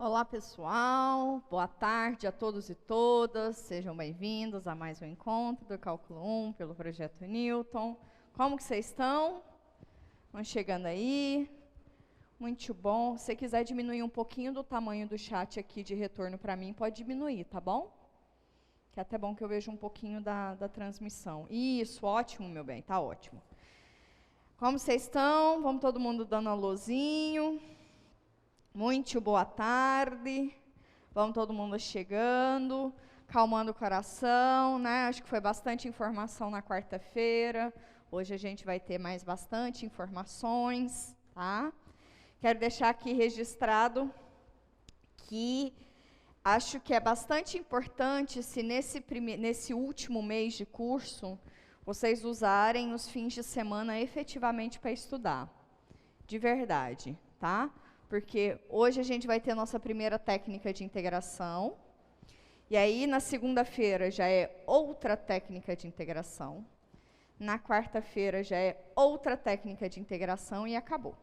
Olá, pessoal. Boa tarde a todos e todas. Sejam bem-vindos a mais um encontro do Cálculo 1 pelo Projeto Newton. Como que vocês estão? Vão chegando aí? Muito bom. Se você quiser diminuir um pouquinho do tamanho do chat aqui de retorno para mim, pode diminuir, tá bom? Que é até bom que eu veja um pouquinho da transmissão. Isso, ótimo, meu bem, tá ótimo. Como vocês estão? Vamos todo mundo dando alôzinho. Muito boa tarde, vamos todo mundo chegando, calmando o coração, né? Acho que foi bastante informação na quarta-feira, hoje a gente vai ter mais bastante informações, tá? Quero deixar aqui registrado que acho que é bastante importante se nesse último mês de curso, vocês usarem os fins de semana efetivamente para estudar, de verdade, tá? Porque hoje a gente vai ter nossa primeira técnica de integração, e aí na segunda-feira já é outra técnica de integração, na quarta-feira já é outra técnica de integração e acabou.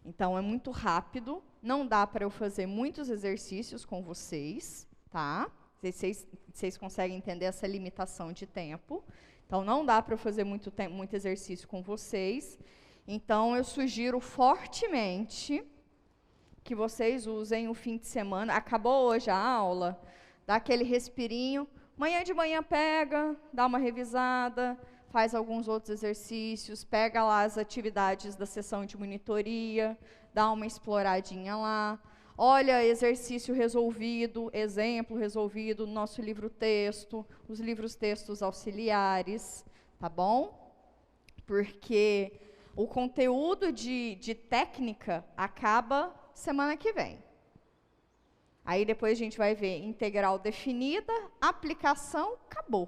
Então é muito rápido, não dá para eu fazer muitos exercícios com vocês, tá? Vocês conseguem entender essa limitação de tempo, então não dá para eu fazer muito exercício com vocês. Então, eu sugiro fortemente que vocês usem o fim de semana. Acabou hoje a aula, dá aquele respirinho. Amanhã de manhã pega, dá uma revisada, faz alguns outros exercícios, pega lá as atividades da sessão de monitoria, dá uma exploradinha lá. Olha, exercício resolvido, exemplo resolvido no nosso livro-texto, os livros-textos auxiliares, tá bom? Porque o conteúdo de técnica acaba semana que vem. Aí depois a gente vai ver integral definida, aplicação, acabou.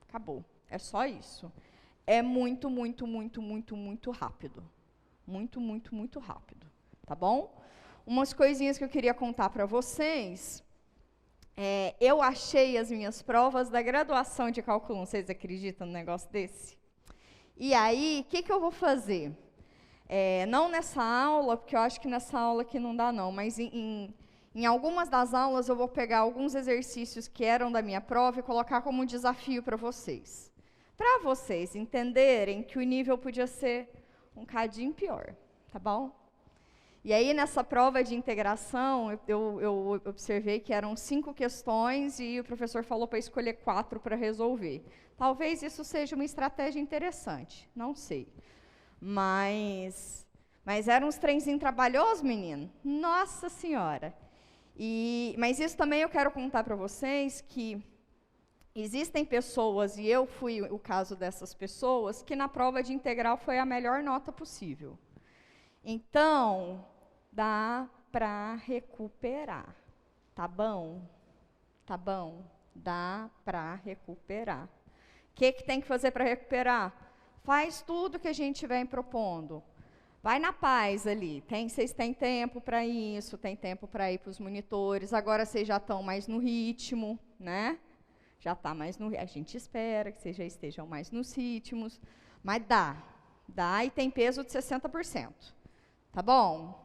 Acabou. É só isso. É muito, muito, muito, muito, muito rápido. Muito, muito, muito rápido. Tá bom? Umas coisinhas que eu queria contar para vocês. Eu achei as minhas provas da graduação de cálculo 1. Vocês acreditam num negócio desse? E aí, o que eu vou fazer? Não nessa aula, porque eu acho que nessa aula aqui não dá não, mas em algumas das aulas eu vou pegar alguns exercícios que eram da minha prova e colocar como um desafio para vocês. Para vocês entenderem que o nível podia ser um cadinho pior, tá bom? E aí, nessa prova de integração, eu observei que eram 5 questões e o professor falou para escolher 4 para resolver. Talvez isso seja uma estratégia interessante, não sei. Mas eram uns trenzinhos trabalhosos, menino? Nossa Senhora! Mas isso também eu quero contar para vocês que existem pessoas, e eu fui o caso dessas pessoas, que na prova de integral foi a melhor nota possível. Então, dá para recuperar, tá bom? Tá bom? Dá para recuperar. O que tem que fazer para recuperar? Faz tudo que a gente vem propondo. Vai na paz ali. Vocês têm tempo para isso, tem tempo para ir para os monitores. Agora vocês já estão mais no ritmo, né? Já está mais no ritmo. A gente espera que vocês já estejam mais nos ritmos. Mas dá e tem peso de 60%. Tá bom?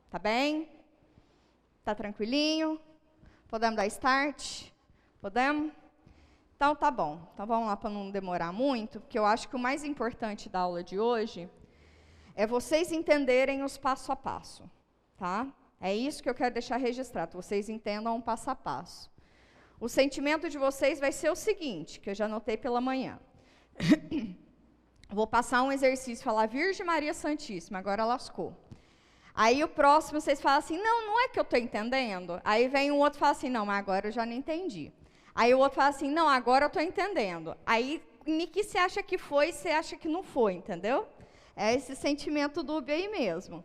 Tá bem? Tá tranquilinho? Podemos dar start? Podemos? Então, tá bom. Então, vamos lá para não demorar muito, porque eu acho que o mais importante da aula de hoje é vocês entenderem os passo a passo, tá? É isso que eu quero deixar registrado, vocês entendam um passo a passo. O sentimento de vocês vai ser o seguinte, que eu já anotei pela manhã. Vou passar um exercício, falar Virgem Maria Santíssima, agora lascou. Aí o próximo vocês falam assim, não é que eu estou entendendo. Aí vem um outro e fala assim, não, mas agora eu já não entendi. Aí o outro fala assim, não, agora eu estou entendendo. Aí, em que você acha que foi, você acha que não foi, entendeu? É esse sentimento dúbio aí mesmo.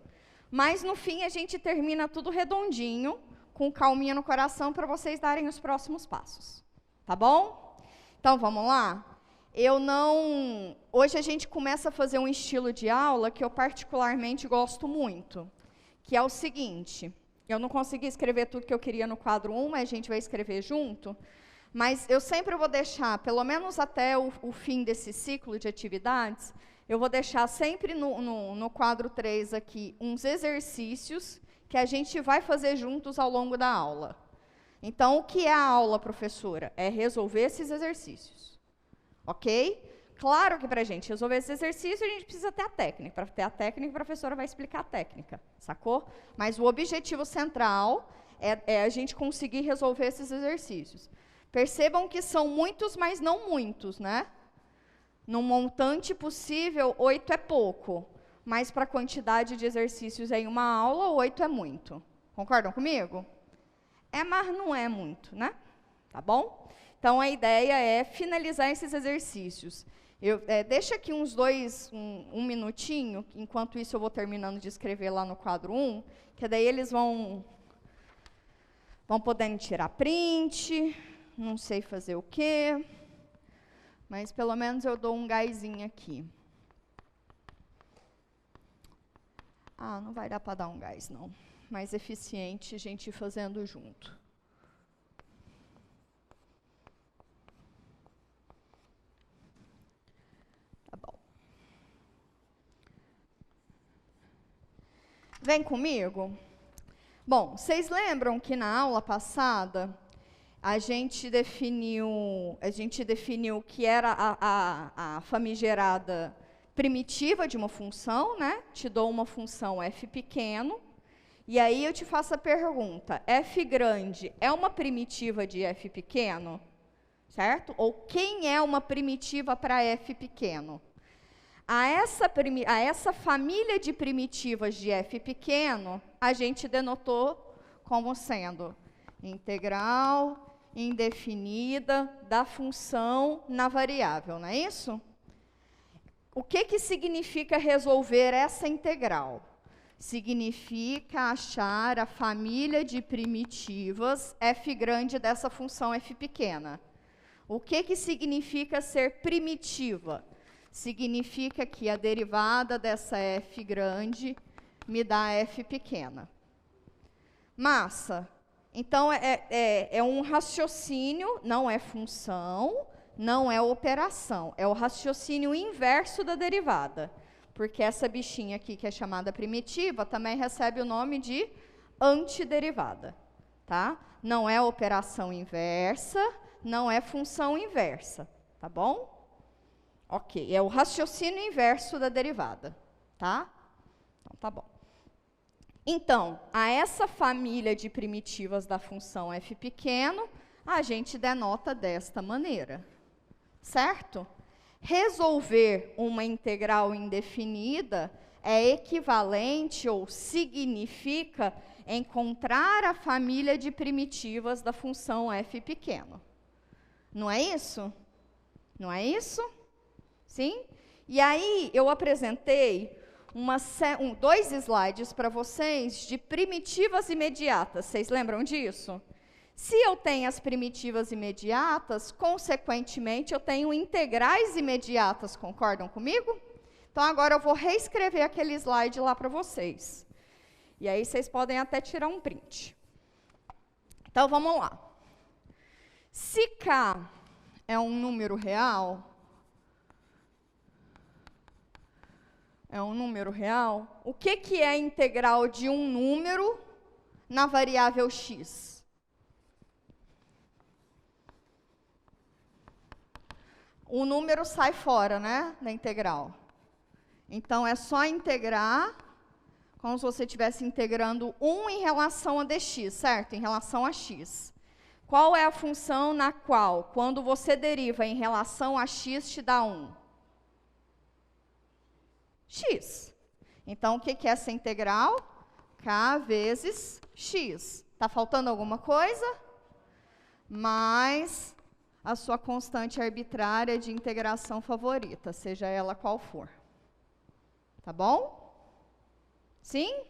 Mas, no fim, a gente termina tudo redondinho, com calminha no coração, para vocês darem os próximos passos. Tá bom? Então, vamos lá? Hoje a gente começa a fazer um estilo de aula que eu particularmente gosto muito, que é o seguinte, eu não consegui escrever tudo que eu queria no quadro 1, mas a gente vai escrever junto, mas eu sempre vou deixar, pelo menos até o fim desse ciclo de atividades, eu vou deixar sempre no quadro 3 aqui uns exercícios que a gente vai fazer juntos ao longo da aula. Então, o que é a aula, professora? É resolver esses exercícios. Ok? Claro que para a gente resolver esse exercício, a gente precisa ter a técnica. Para ter a técnica, a professora vai explicar a técnica, sacou? Mas o objetivo central é a gente conseguir resolver esses exercícios. Percebam que são muitos, mas não muitos, né? No montante possível, 8 é pouco. Mas para a quantidade de exercícios em uma aula, 8 é muito. Concordam comigo? É, mas não é muito, né? Tá bom? Então, a ideia é finalizar esses exercícios. Deixa aqui um minutinho, enquanto isso eu vou terminando de escrever lá no quadro 1, que daí eles vão podendo tirar print, não sei fazer o quê, mas pelo menos eu dou um gásinho aqui. Ah, não vai dar para dar um gás, não. Mais eficiente a gente ir fazendo junto. Tá bom. Vem comigo? Bom, vocês lembram que na aula passada a gente definiu que era a famigerada primitiva de uma função, né? Te dou uma função f pequeno, e aí eu te faço a pergunta, f grande é uma primitiva de f pequeno? Certo? Ou quem é uma primitiva para f pequeno? A essa família de primitivas de f pequeno, a gente denotou como sendo integral indefinida da função na variável, não é isso? O que significa resolver essa integral? Significa achar a família de primitivas f grande dessa função f pequena. O que significa ser primitiva? Significa que a derivada dessa f grande me dá f pequena. Massa. Então, é um raciocínio, não é função, não é operação. É o raciocínio inverso da derivada. Porque essa bichinha aqui, que é chamada primitiva, também recebe o nome de antiderivada. Tá? Não é operação inversa, não é função inversa. Tá bom? Ok, é o raciocínio inverso da derivada, tá? Então, tá bom. Então, a essa família de primitivas da função f pequeno, a gente denota desta maneira, certo? Resolver uma integral indefinida é equivalente ou significa encontrar a família de primitivas da função f pequeno. Não é isso? Não é isso? Sim? E aí, eu apresentei 2 slides para vocês de primitivas imediatas. Vocês lembram disso? Se eu tenho as primitivas imediatas, consequentemente, eu tenho integrais imediatas. Concordam comigo? Então, agora eu vou reescrever aquele slide lá para vocês. E aí, vocês podem até tirar um print. Então, vamos lá. Se K é um número real, o que é a integral de um número na variável x? O número sai fora, né, da integral. Então, é só integrar, como se você estivesse integrando 1 em relação a dx, certo? Em relação a x. Qual é a função na qual, quando você deriva em relação a x, te dá 1? X. Então, o que é essa integral? K vezes x. Está faltando alguma coisa? Mais a sua constante arbitrária de integração favorita, seja ela qual for. Tá bom? Sim?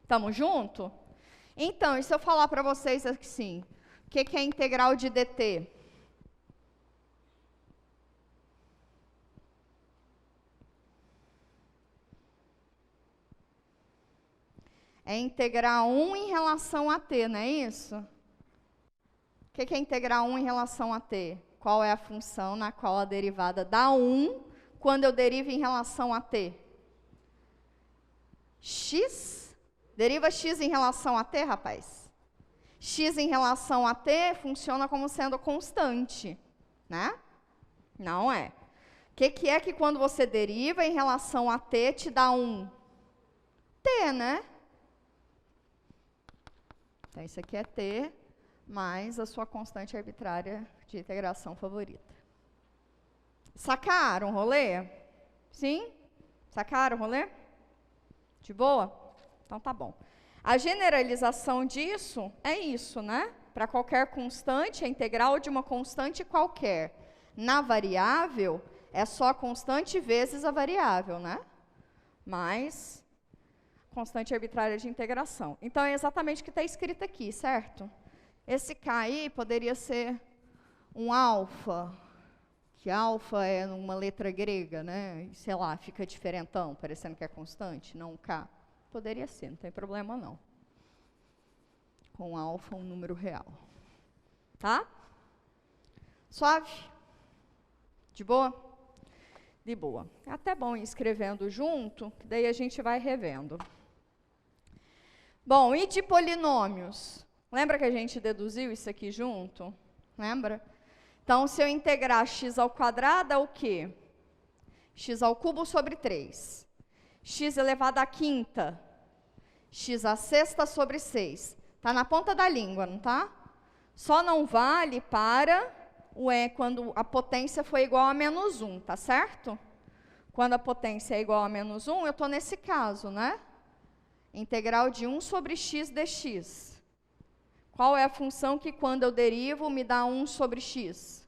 Estamos junto? Então, e se eu falar para vocês assim, o que é a integral de dt? É integrar 1 em relação a t, não é isso? O que é integrar 1 em relação a t? Qual é a função na qual a derivada dá 1 quando eu derivo em relação a t? X Deriva x em relação a t, rapaz. X em relação a t funciona como sendo constante, né? Não é. O que é que quando você deriva em relação a t te dá um t, né? Então, isso aqui é t mais a sua constante arbitrária de integração favorita. Sacaram o rolê? Sim? Sacaram o rolê? De boa? Então tá bom. A generalização disso é isso, né? Para qualquer constante, a integral de uma constante qualquer. Na variável, é só a constante vezes a variável, né? Mais constante arbitrária de integração. Então, é exatamente o que está escrito aqui, certo? Esse K aí poderia ser um alfa, que alfa é uma letra grega, né? E, sei lá, fica diferentão, parecendo que é constante, não um K. Poderia ser, não tem problema não. Com alfa, um número real. Tá? Suave? De boa? De boa. É até bom ir escrevendo junto, que daí a gente vai revendo. Bom, e de polinômios? Lembra que a gente deduziu isso aqui junto? Lembra? Então, se eu integrar x ao quadrado, é o quê? X ao cubo sobre 3. X elevado à quinta. X à sexta sobre 6. Está na ponta da língua, não está? Só não vale para quando a potência for igual a menos 1, tá certo? Quando a potência é igual a menos 1, eu estou nesse caso, né? Integral de 1 sobre x dx. Qual é a função que, quando eu derivo, me dá 1 sobre x?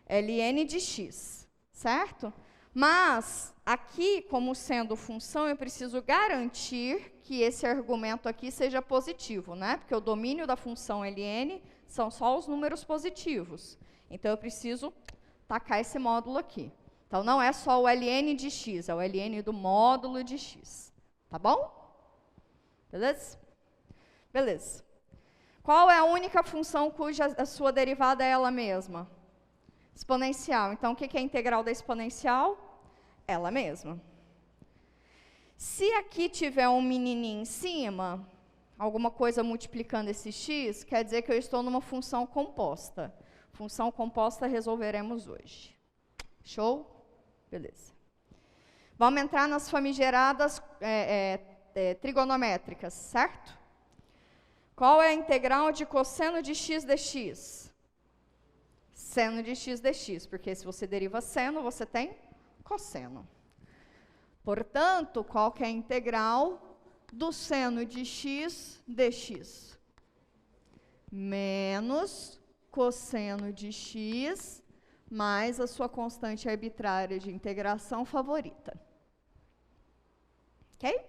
ln de x, certo? Mas, aqui, como sendo função, eu preciso garantir que esse argumento aqui seja positivo, né? Porque o domínio da função ln são só os números positivos. Então, eu preciso tacar esse módulo aqui. Então, não é só o ln de x, é o ln do módulo de x. Tá bom? Beleza? Beleza. Qual é a única função cuja a sua derivada é ela mesma? Exponencial. Então, o que é a integral da exponencial? Ela mesma. Se aqui tiver um menininho em cima, alguma coisa multiplicando esse x, quer dizer que eu estou numa função composta. Função composta resolveremos hoje. Show? Beleza. Vamos entrar nas famigeradas trigonométricas, certo? Qual é a integral de cosseno de x dx? Seno de x dx, porque se você deriva seno, você tem cosseno. Portanto, qual que é a integral do seno de x dx? Menos cosseno de x mais a sua constante arbitrária de integração favorita. Ok?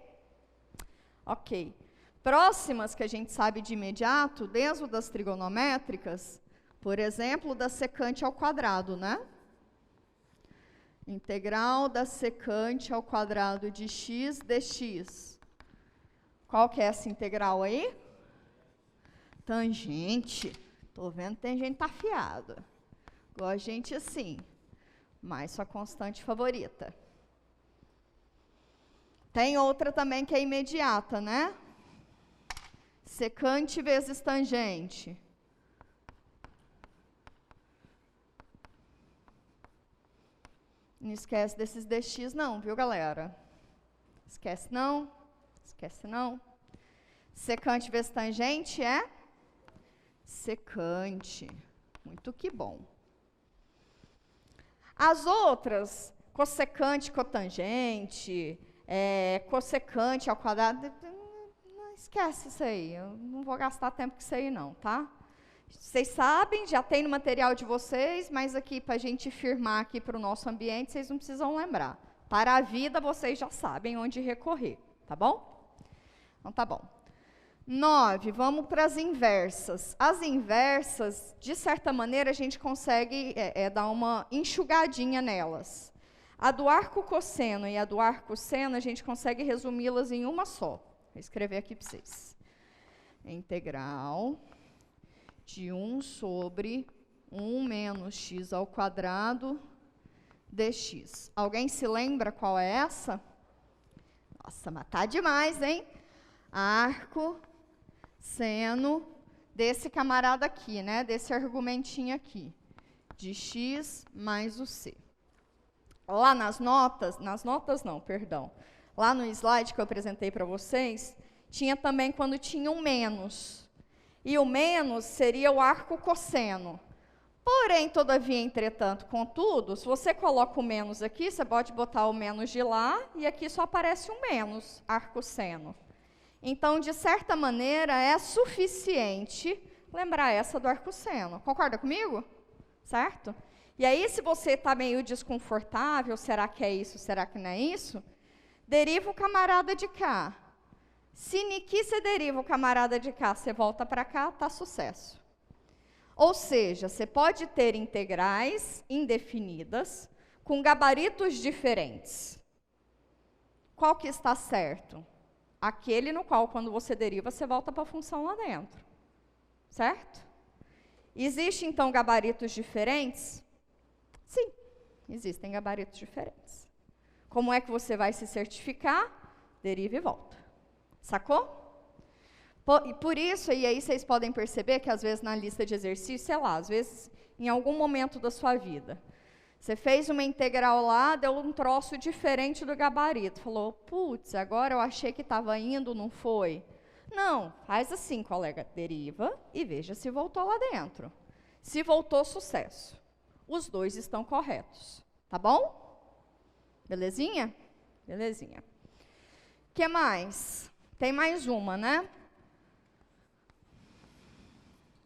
Ok. Próximas que a gente sabe de imediato, desde das trigonométricas, por exemplo, da secante ao quadrado, né? Integral da secante ao quadrado de x dx. Qual que é essa integral aí? Tangente. Tô vendo que tem gente afiada. Igual a gente assim. Mais sua constante favorita. Tem outra também que é imediata, né? Secante vezes tangente. Não esquece desses dx não, viu, galera? Esquece não. Esquece não. Secante vezes tangente é secante. Muito que bom. As outras, cossecante, cotangente, cossecante ao quadrado, não esquece isso aí. Eu não vou gastar tempo com isso aí não, tá? Vocês sabem, já tem no material de vocês, mas aqui para a gente firmar aqui para o nosso ambiente, vocês não precisam lembrar. Para a vida, vocês já sabem onde recorrer, tá bom? Então, tá bom. 9, vamos para as inversas. As inversas, de certa maneira, a gente consegue dar uma enxugadinha nelas. A do arco cosseno e a do arco seno, a gente consegue resumi-las em uma só. Vou escrever aqui para vocês. Integral de 1 sobre 1 menos x ao quadrado dx. Alguém se lembra qual é essa? Nossa, mas tá demais, hein? arco, seno, desse camarada aqui, né? Desse argumentinho aqui, de x mais o c. Lá nas notas não, perdão. Lá no slide que eu apresentei para vocês, tinha também quando tinha um menos. E o menos seria o arco cosseno. Porém, todavia, entretanto, contudo, se você coloca o menos aqui, você pode botar o menos de lá, e aqui só aparece um menos, arco seno. Então, de certa maneira, é suficiente lembrar essa do arco seno. Concorda comigo? Certo? E aí, se você está meio desconfortável, será que é isso, será que não é isso? Deriva o camarada de cá. Se niqui você deriva o camarada de cá, você volta para cá, está sucesso. Ou seja, você pode ter integrais indefinidas com gabaritos diferentes. Qual que está certo? Aquele no qual, quando você deriva, você volta para a função lá dentro. Certo? Existem, então, gabaritos diferentes? Sim, existem gabaritos diferentes. Como é que você vai se certificar? Deriva e volta. Sacou? E por isso, e aí vocês podem perceber que, às vezes, na lista de exercícios, sei lá, às vezes, em algum momento da sua vida, você fez uma integral lá, deu um troço diferente do gabarito. Falou, putz, agora eu achei que estava indo, não foi? Não, faz assim, colega, deriva e veja se voltou lá dentro. Se voltou, sucesso. Os dois estão corretos, tá bom? Belezinha? Belezinha. O que mais? Tem mais uma, né?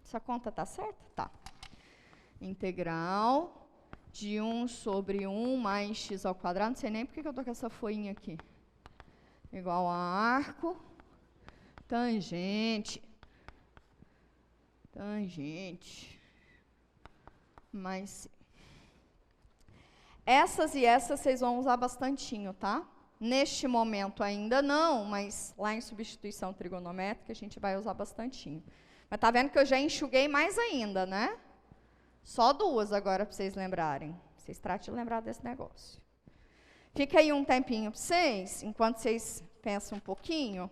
Essa conta tá certa? Tá. Integral de 1 sobre 1 mais x ao quadrado. Não sei nem porque eu tô com essa folhinha aqui. Igual a arco, tangente, mais c. Essas e essas vocês vão usar bastantinho, tá? Neste momento ainda não, mas lá em substituição trigonométrica a gente vai usar bastantinho. Mas tá vendo que eu já enxuguei mais ainda, né? Só duas agora para vocês lembrarem. Vocês tratem de lembrar desse negócio. Fica aí um tempinho para vocês, enquanto vocês pensam um pouquinho.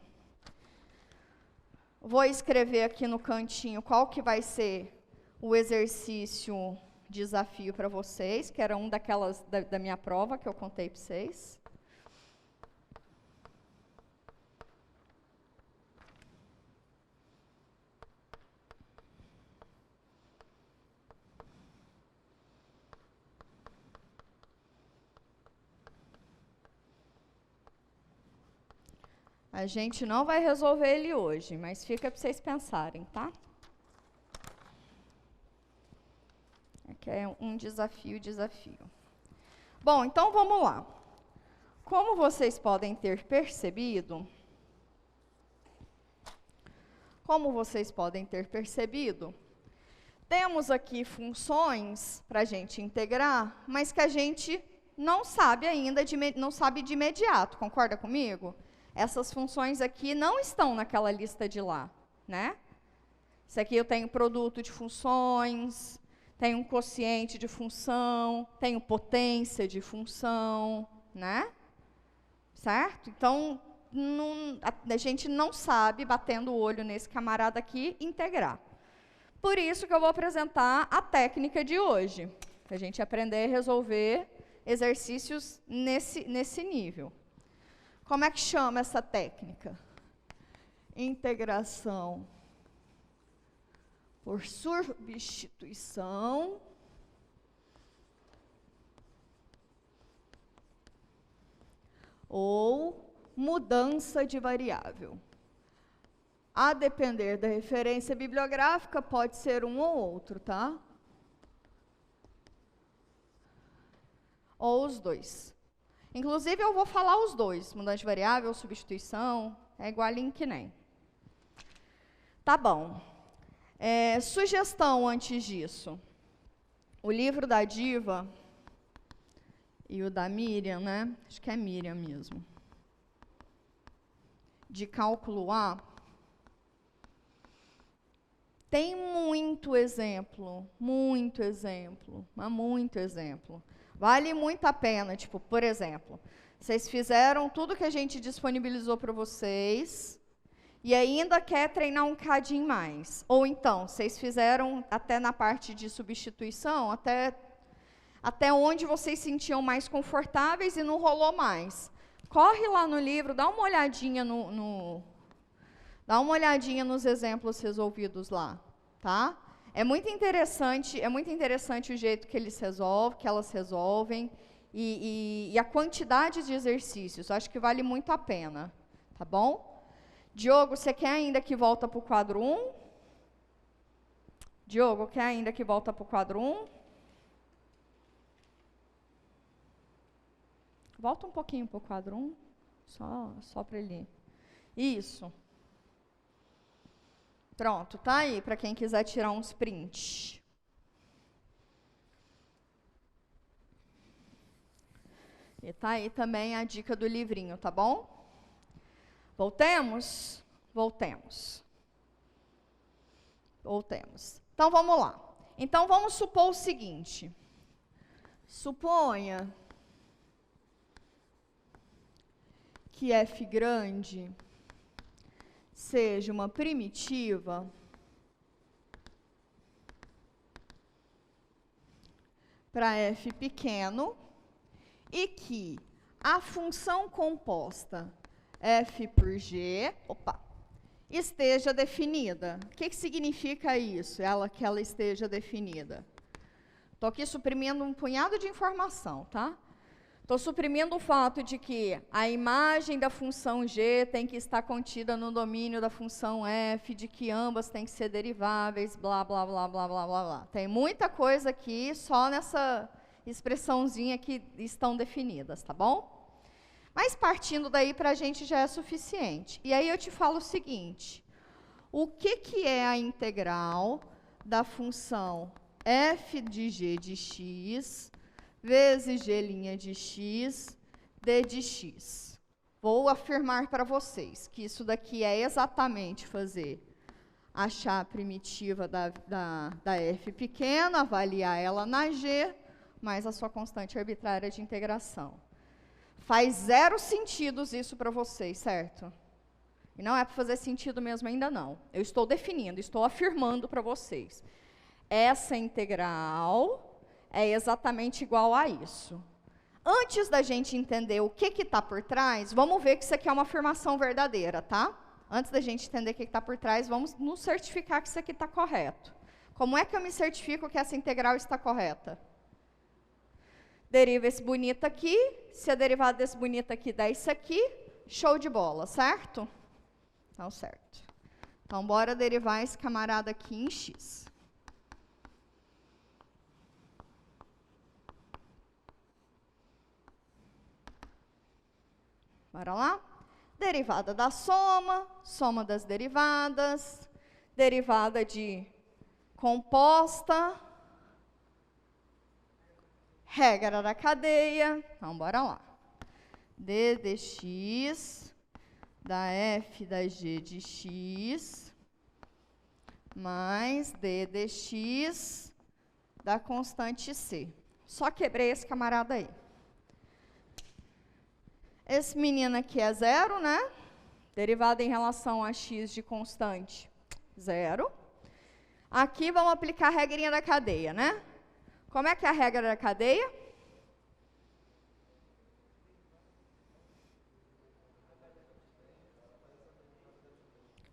Vou escrever aqui no cantinho qual que vai ser o exercício desafio para vocês, que era um daquelas da minha prova que eu contei para vocês. A gente não vai resolver ele hoje, mas fica para vocês pensarem, tá? Aqui é um desafio. Bom, então vamos lá. Como vocês podem ter percebido, temos aqui funções para a gente integrar, mas que a gente não sabe ainda, não sabe de imediato, concorda comigo? Essas funções aqui não estão naquela lista de lá, né? Isso aqui eu tenho produto de funções, tenho um quociente de função, tenho potência de função, né? Certo? Então, a gente não sabe, batendo o olho nesse camarada aqui, integrar. Por isso que eu vou apresentar a técnica de hoje, para a gente aprender a resolver exercícios nesse nível. Como é que chama essa técnica? Integração por substituição ou mudança de variável. A depender da referência bibliográfica, pode ser um ou outro, tá? Ou os dois. Inclusive, eu vou falar os dois, mudança de variável, substituição, é igualinho que nem. Tá bom. Sugestão antes disso. O livro da Diva e o da Miriam, né? Acho que é Miriam mesmo. De cálculo A. Tem muito exemplo, mas muito exemplo. Vale muito a pena, tipo, por exemplo, vocês fizeram tudo que a gente disponibilizou para vocês e ainda quer treinar um cadinho mais. Ou então, vocês fizeram até na parte de substituição, até onde vocês se sentiam mais confortáveis e não rolou mais. Corre lá no livro, dá uma olhadinha dá uma olhadinha nos exemplos resolvidos lá, tá? É muito interessante o jeito que elas resolvem e a quantidade de exercícios. Acho que vale muito a pena, tá bom? Diogo, você quer ainda que volta para o quadro 1? Diogo, quer ainda que volta para o quadro 1? Volta um pouquinho para o quadro 1, só para ele. Isso. Pronto, tá aí para quem quiser tirar uns prints. E tá aí também a dica do livrinho, tá bom? Voltemos? Voltemos. Então, vamos lá. Então, vamos supor o seguinte. Suponha que f grande seja uma primitiva para f pequeno e que a função composta f por g, esteja definida. O que significa isso? Que ela esteja definida. Estou aqui suprimindo um punhado de informação, tá? Estou suprimindo o fato de que a imagem da função g tem que estar contida no domínio da função f, de que ambas têm que ser deriváveis, blá, blá, blá, blá, blá, blá, blá. Tem muita coisa aqui só nessa expressãozinha que estão definidas, tá bom? Mas partindo daí para a gente já é suficiente. E aí eu te falo o seguinte, o que é a integral da função f de g de x vezes g' de x, d de x. Vou afirmar para vocês que isso daqui é exatamente achar a primitiva da f pequena, avaliar ela na g, mais a sua constante arbitrária de integração. Faz zero sentido isso para vocês, certo? E não é para fazer sentido mesmo ainda não. Eu estou definindo, estou afirmando para vocês. Essa integral é exatamente igual a isso. Antes da gente entender o que está por trás, vamos ver que isso aqui é uma afirmação verdadeira, tá? Antes da gente entender o que está por trás, vamos nos certificar que isso aqui está correto. Como é que eu me certifico que essa integral está correta? Deriva esse bonito aqui, se a derivada desse bonito aqui dá isso aqui, show de bola, certo? Então, certo. Então, bora derivar esse camarada aqui em x. Bora lá? Derivada da soma, soma das derivadas, derivada de composta, regra da cadeia. Então, bora lá. D de x da f da g de x mais d de x da constante c. Só quebrei esse camarada aí. Esse menino aqui é zero, né? Derivada em relação a x de constante, zero. Aqui vamos aplicar a regrinha da cadeia, né? Como é que é a regra da cadeia?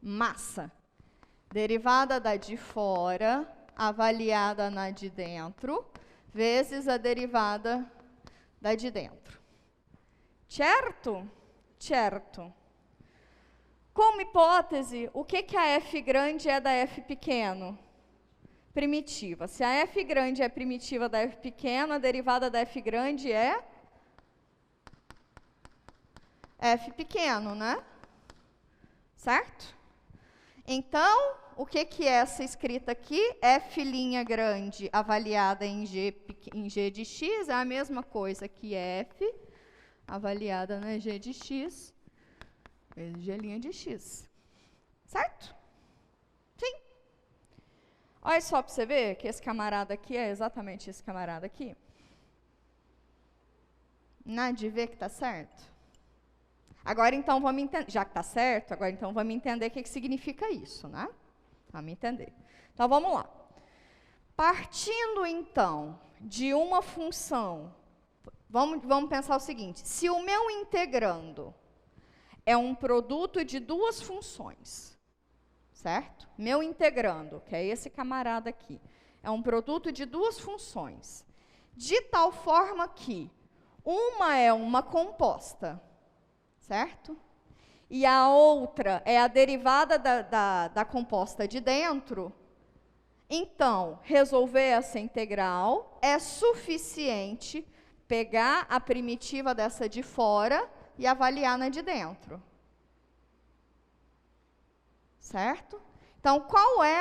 Massa. Derivada da de fora, avaliada na de dentro, vezes a derivada da de dentro. Certo? Certo. Como hipótese, o que a f grande é da f pequeno? Primitiva. Se a f grande é primitiva da f pequena, a derivada da f grande é f pequeno, né? Certo? Então, o que é essa escrita aqui? F' grande avaliada em g de x é a mesma coisa que f avaliada na g de x vezes g' de x. Certo? Sim. Olha só para você ver que esse camarada aqui é exatamente esse camarada aqui. Nada de ver que está certo? Agora, então, vamos entender, já que está certo, agora, então, vamos entender o que significa isso, né? Vamos entender. Então, vamos lá. Partindo, então, de uma função, vamos pensar o seguinte, se o meu integrando é um produto de duas funções, certo? Meu integrando, que é esse camarada aqui, é um produto de duas funções, de tal forma que uma é uma composta, certo? E a outra é a derivada da composta de dentro. Então, resolver essa integral é suficiente pegar a primitiva dessa de fora e avaliar na de dentro. Certo? Então, qual é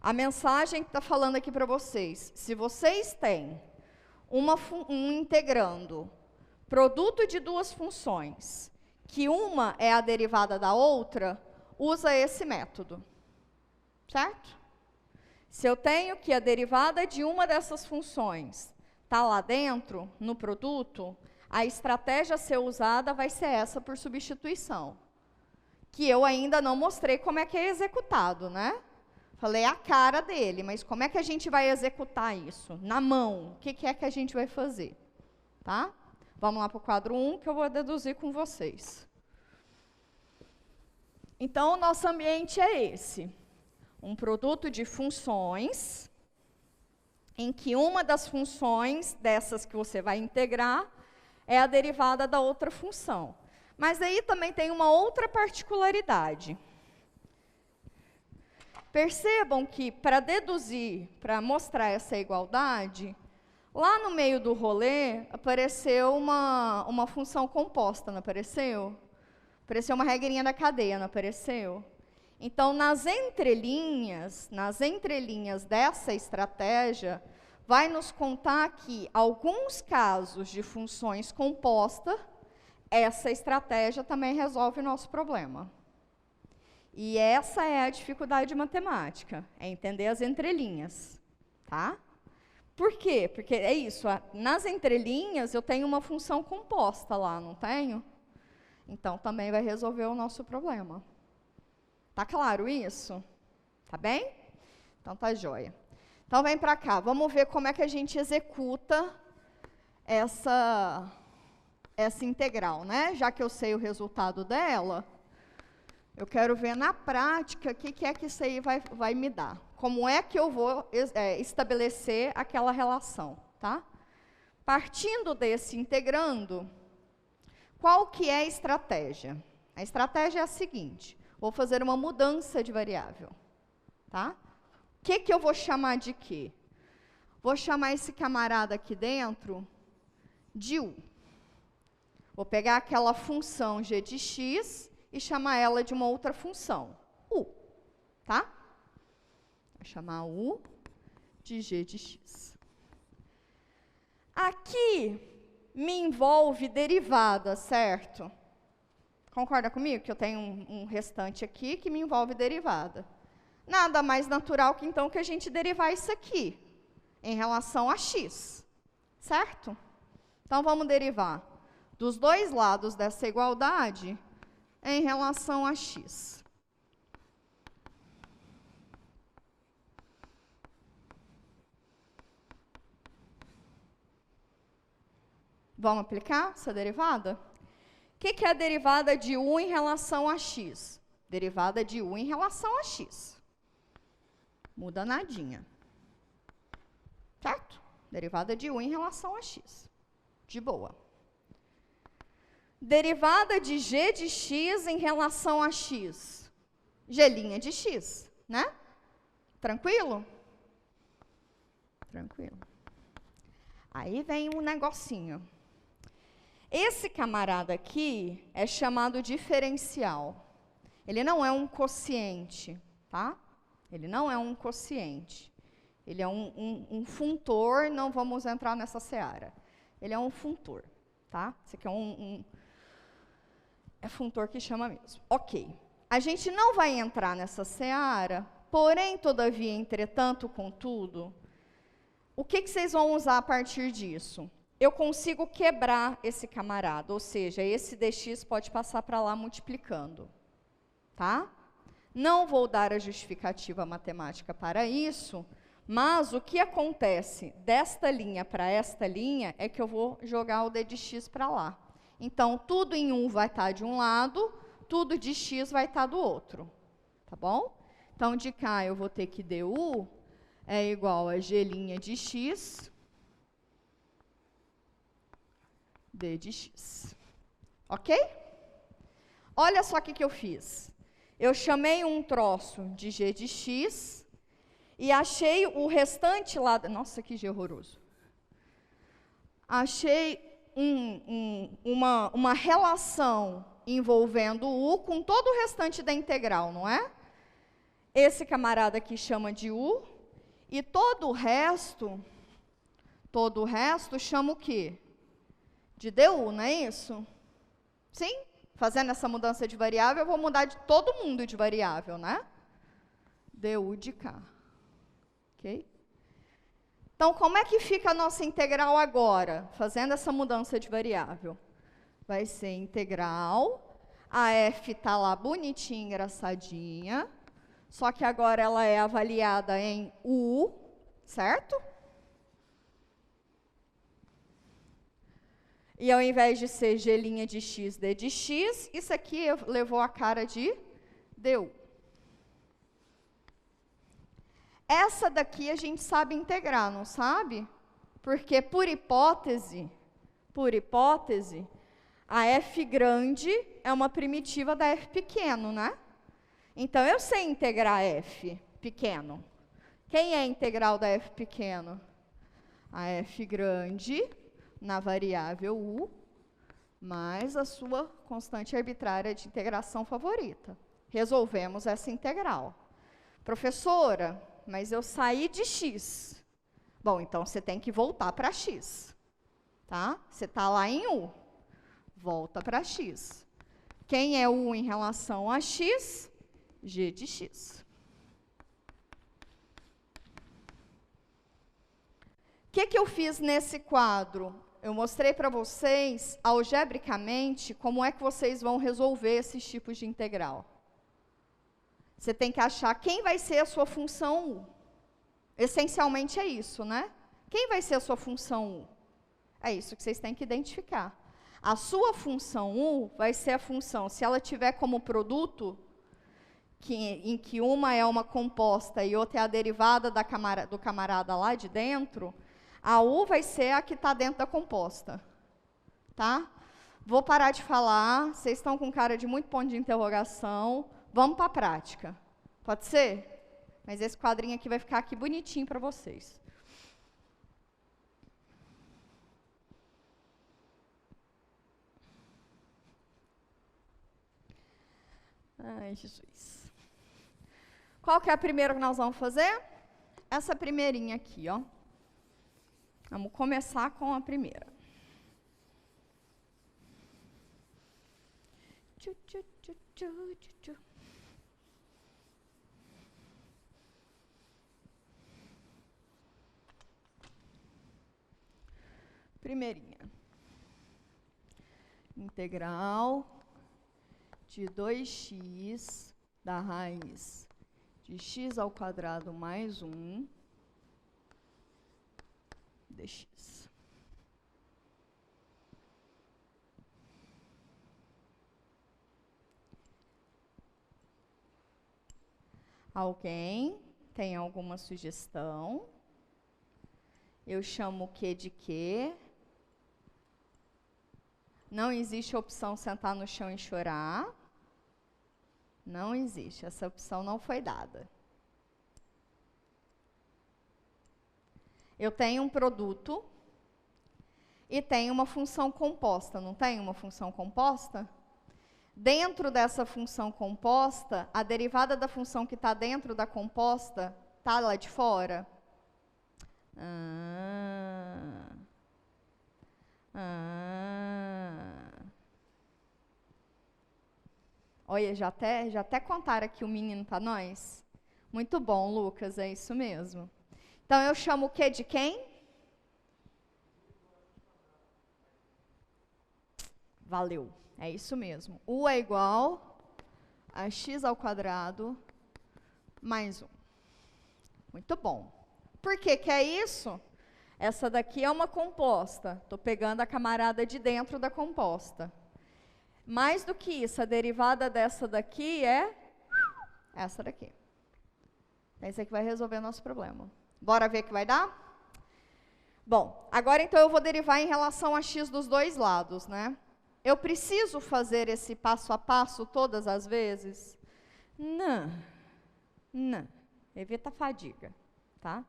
a mensagem que está falando aqui para vocês? Se vocês têm um integrando produto de duas funções, que uma é a derivada da outra, usa esse método, certo? Se eu tenho que a derivada de uma dessas funções está lá dentro, no produto, a estratégia a ser usada vai ser essa por substituição, que eu ainda não mostrei como é que é executado, né? Falei a cara dele, mas como é que a gente vai executar isso? Na mão, o que é que a gente vai fazer? Tá? Vamos lá para o quadro 1, que eu vou deduzir com vocês. Então, o nosso ambiente é esse. Um produto de funções, em que uma das funções dessas que você vai integrar é a derivada da outra função. Mas aí também tem uma outra particularidade. Percebam que, para deduzir, para mostrar essa igualdade, lá no meio do rolê, apareceu uma função composta, não apareceu? Apareceu uma regrinha da cadeia, não apareceu? Então, nas entrelinhas dessa estratégia, vai nos contar que, alguns casos de funções compostas, essa estratégia também resolve o nosso problema. E essa é a dificuldade matemática, é entender as entrelinhas, tá? Por quê? Porque é isso, nas entrelinhas eu tenho uma função composta lá, não tenho? Então, também vai resolver o nosso problema. Tá claro isso? Tá bem? Então, tá joia. Então, vem para cá, vamos ver como é que a gente executa essa integral, né? Já que eu sei o resultado dela, eu quero ver na prática o que é que isso aí vai me dar. Como é que eu vou estabelecer aquela relação, tá? Partindo desse integrando, qual que é a estratégia? A estratégia é a seguinte, vou fazer uma mudança de variável, tá? O que eu vou chamar de quê? Vou chamar esse camarada aqui dentro de U. Vou pegar aquela função g de x e chamar ela de uma outra função, U, tá? Vou chamar U de g de x. Aqui me envolve derivada, certo? Concorda comigo que eu tenho um restante aqui que me envolve derivada? Nada mais natural que, então, que a gente derivar isso aqui em relação a x, certo? Então, vamos derivar dos dois lados dessa igualdade em relação a x. Vamos aplicar essa derivada? O que é a derivada de u em relação a x? Derivada de u em relação a x. Muda nadinha. Certo? Derivada de u em relação a x. De boa. Derivada de g de x em relação a x. G' de x, né? Tranquilo? Tranquilo. Aí vem um negocinho. Esse camarada aqui é chamado diferencial. Ele não é um quociente, tá? Ele não é um quociente. Ele é um funtor, não vamos entrar nessa seara. Ele é um funtor, tá? Esse aqui é é funtor que chama mesmo. Ok. A gente não vai entrar nessa seara, porém, todavia, entretanto, contudo, o que vocês vão usar a partir disso? eu consigo quebrar esse camarada, ou seja, esse dx pode passar para lá multiplicando, tá? Não vou dar a justificativa matemática para isso, mas o que acontece desta linha para esta linha é que eu vou jogar o d de x para lá. Então, tudo em 1 vai estar de um lado, tudo de x vai estar do outro, tá bom? Então, de cá eu vou ter que du é igual a g' de x, d de x. Ok? Olha só o que eu fiz. Eu chamei um troço de g de x e achei o restante lá... Nossa, que g horroroso. Achei uma relação envolvendo u com todo o restante da integral, não é? Esse camarada aqui chama de u, e todo o resto chama o quê? De du, não é isso? Sim? Fazendo essa mudança de variável, eu vou mudar de todo mundo de variável, né? Du de k. Ok? Então, como é que fica a nossa integral agora, fazendo essa mudança de variável? Vai ser integral, a f está lá bonitinha, engraçadinha, só que agora ela é avaliada em u, certo? E ao invés de ser g' de x, d de x, isso aqui levou a cara de du. Essa daqui a gente sabe integrar, não sabe? Porque, por hipótese, a f grande é uma primitiva da f pequeno, né? Então, eu sei integrar f pequeno. Quem é a integral da f pequeno? A f grande na variável u, mais a sua constante arbitrária de integração favorita. Resolvemos essa integral. Professora, mas eu saí de x. Bom, então você tem que voltar para x. Tá? Você está lá em u. Volta para x. Quem é u em relação a x? G de x. O que eu fiz nesse quadro? Eu mostrei para vocês, algebricamente, como é que vocês vão resolver esses tipos de integral. Você tem que achar quem vai ser a sua função u. Essencialmente é isso, né? Quem vai ser a sua função u? É isso que vocês têm que identificar. A sua função u vai ser a função, se ela tiver como produto, em que uma é uma composta e outra é a derivada do camarada lá de dentro, a u vai ser a que está dentro da composta. Tá? Vou parar de falar, vocês estão com cara de muito ponto de interrogação. Vamos para a prática. Pode ser? Mas esse quadrinho aqui vai ficar aqui bonitinho para vocês. Ai, Jesus. Qual que é a primeira que nós vamos fazer? Essa primeirinha aqui, ó. Vamos começar com a primeira. Primeirinha. Integral de 2x da raiz de x ao quadrado mais 1 dx. Alguém tem alguma sugestão? Eu chamo o que de quê? Não existe a opção sentar no chão e chorar. Não existe, essa opção não foi dada. Eu tenho um produto e tenho uma função composta, não tem uma função composta? Dentro dessa função composta, a derivada da função que está dentro da composta está lá de fora? Olha, já até contaram aqui o menino para nós. Muito bom, Lucas, é isso mesmo. Então, eu chamo o que de quem? Valeu, é isso mesmo. U é igual a x ao quadrado mais 1. Muito bom. Por que que é isso? Essa daqui é uma composta. Estou pegando a camarada de dentro da composta. Mais do que isso, a derivada dessa daqui é essa daqui. É isso que vai resolver o nosso problema. Bora ver o que vai dar? Bom, agora então eu vou derivar em relação a x dos dois lados, né? Eu preciso fazer esse passo a passo todas as vezes? Não. Não. Evita a fadiga, tá?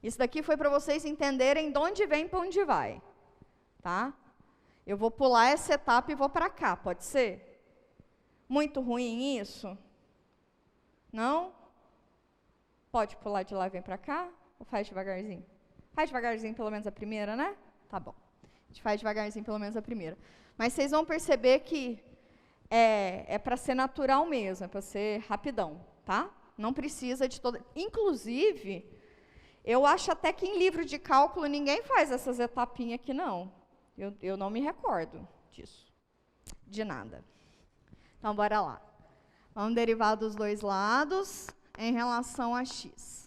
Isso daqui foi para vocês entenderem de onde vem para onde vai, tá? Eu vou pular essa etapa e vou para cá, pode ser? Muito ruim isso? Não? Pode pular de lá e vem para cá? Ou faz devagarzinho? Faz devagarzinho pelo menos a primeira, né? Tá bom. A gente faz devagarzinho pelo menos a primeira. Mas vocês vão perceber que é para ser natural mesmo, é para ser rapidão, tá? Não precisa de toda... Inclusive, eu acho até que em livro de cálculo ninguém faz essas etapinhas aqui, não. Eu não me recordo disso. De nada. Então, bora lá. Vamos derivar dos dois lados em relação a x.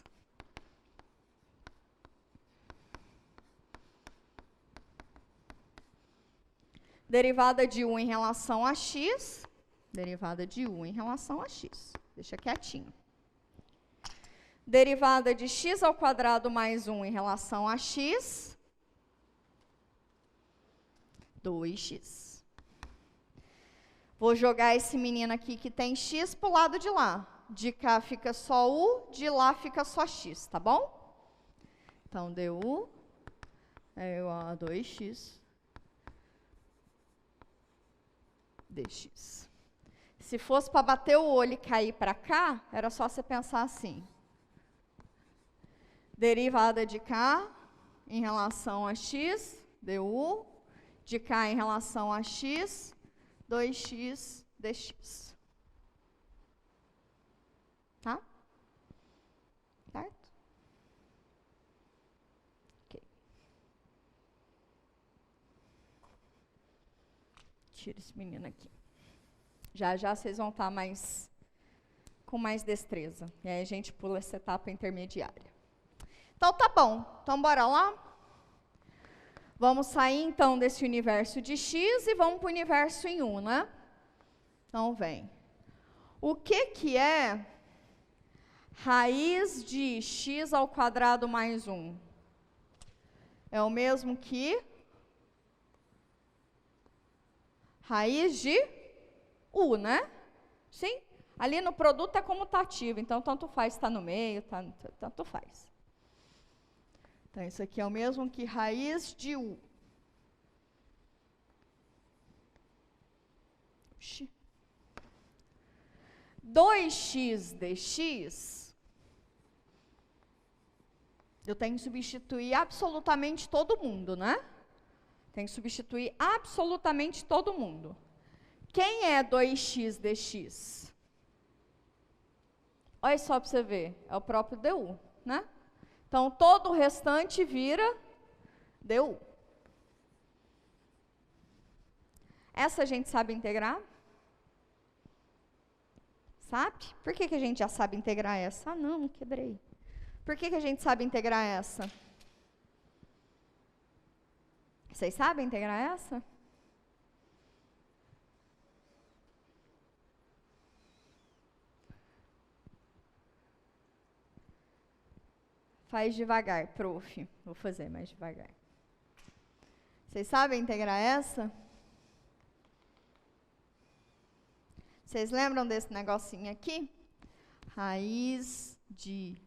Derivada de 1 em relação a x. Derivada de 1 em relação a x. Deixa quietinho. Derivada de x ao quadrado mais 1 em relação a x. 2x. Vou jogar esse menino aqui que tem x para o lado de lá. De cá fica só u, de lá fica só x, tá bom? Então, du é igual a 2x dx. Se fosse para bater o olho e cair para cá, era só você pensar assim. Derivada de cá em relação a x, du, de cá em relação a x, 2x dx. Tá? Certo? Ok. Tira esse menino aqui. Já já vocês vão estar com mais destreza. E aí a gente pula essa etapa intermediária. Então tá bom. Então bora lá? Vamos sair então desse universo de x e vamos para o universo em 1, né? Então vem. O que é raiz de x ao quadrado mais 1? É o mesmo que raiz de u, né? Sim? Ali no produto é comutativo, então tanto faz se está no meio, tanto faz. Então, isso aqui é o mesmo que raiz de u. 2x dx, eu tenho que substituir absolutamente todo mundo, né? Tenho que substituir absolutamente todo mundo. Quem é 2x dx? Olha só para você ver, é o próprio du, né? Então, todo o restante vira du. Essa a gente sabe integrar? Sabe? Por que a gente já sabe integrar essa? Ah, não quebrei. Por que a gente sabe integrar essa? Vocês sabem integrar essa? Faz devagar, prof. Vou fazer mais devagar. Vocês sabem integrar essa? Vocês lembram desse negocinho aqui? Raiz de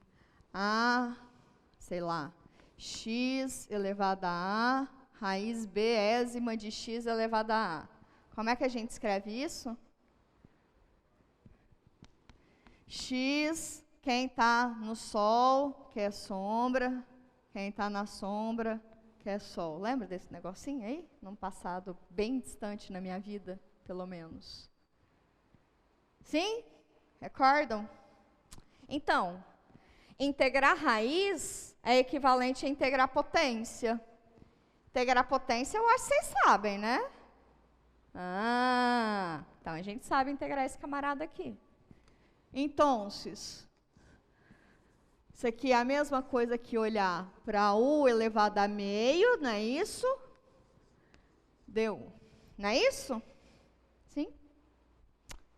a, sei lá, x elevado a a, raiz bésima de x elevado a a. Como é que a gente escreve isso? X, quem está no sol, que é sombra. Quem está na sombra, que é sol. Lembra desse negocinho aí? Num passado bem distante na minha vida, pelo menos. Sim? Recordam? Então, integrar raiz é equivalente a integrar potência. Integrar potência, eu acho que vocês sabem, né? Ah, então a gente sabe integrar esse camarada aqui. Então, isso aqui é a mesma coisa que olhar para u elevado a meio, não é isso? Du. Não é isso? Sim?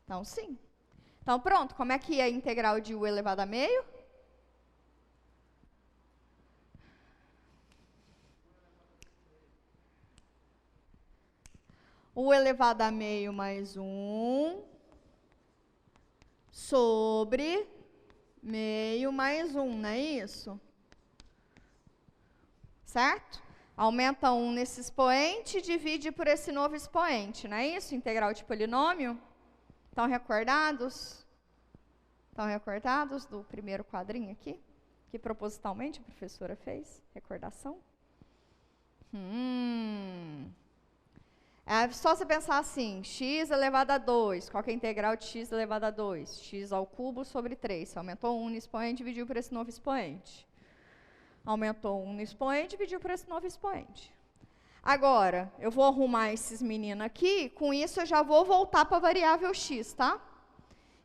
Então, sim. Então, pronto. Como é que é a integral de u elevado a meio? U elevado a meio mais 1 sobre meio mais 1, não é isso? Certo? Aumenta 1 nesse expoente e divide por esse novo expoente, não é isso? Integral de polinômio. Estão recordados? Estão recordados do primeiro quadrinho aqui? Que propositalmente a professora fez? Recordação? É só você pensar assim, x elevado a 2, qual que é a integral de x elevado a 2? X ao cubo sobre 3. Você aumentou 1 no expoente, dividiu por esse novo expoente. Aumentou 1 no expoente, dividiu por esse novo expoente. Agora, eu vou arrumar esses meninos aqui, com isso eu já vou voltar para a variável x, tá?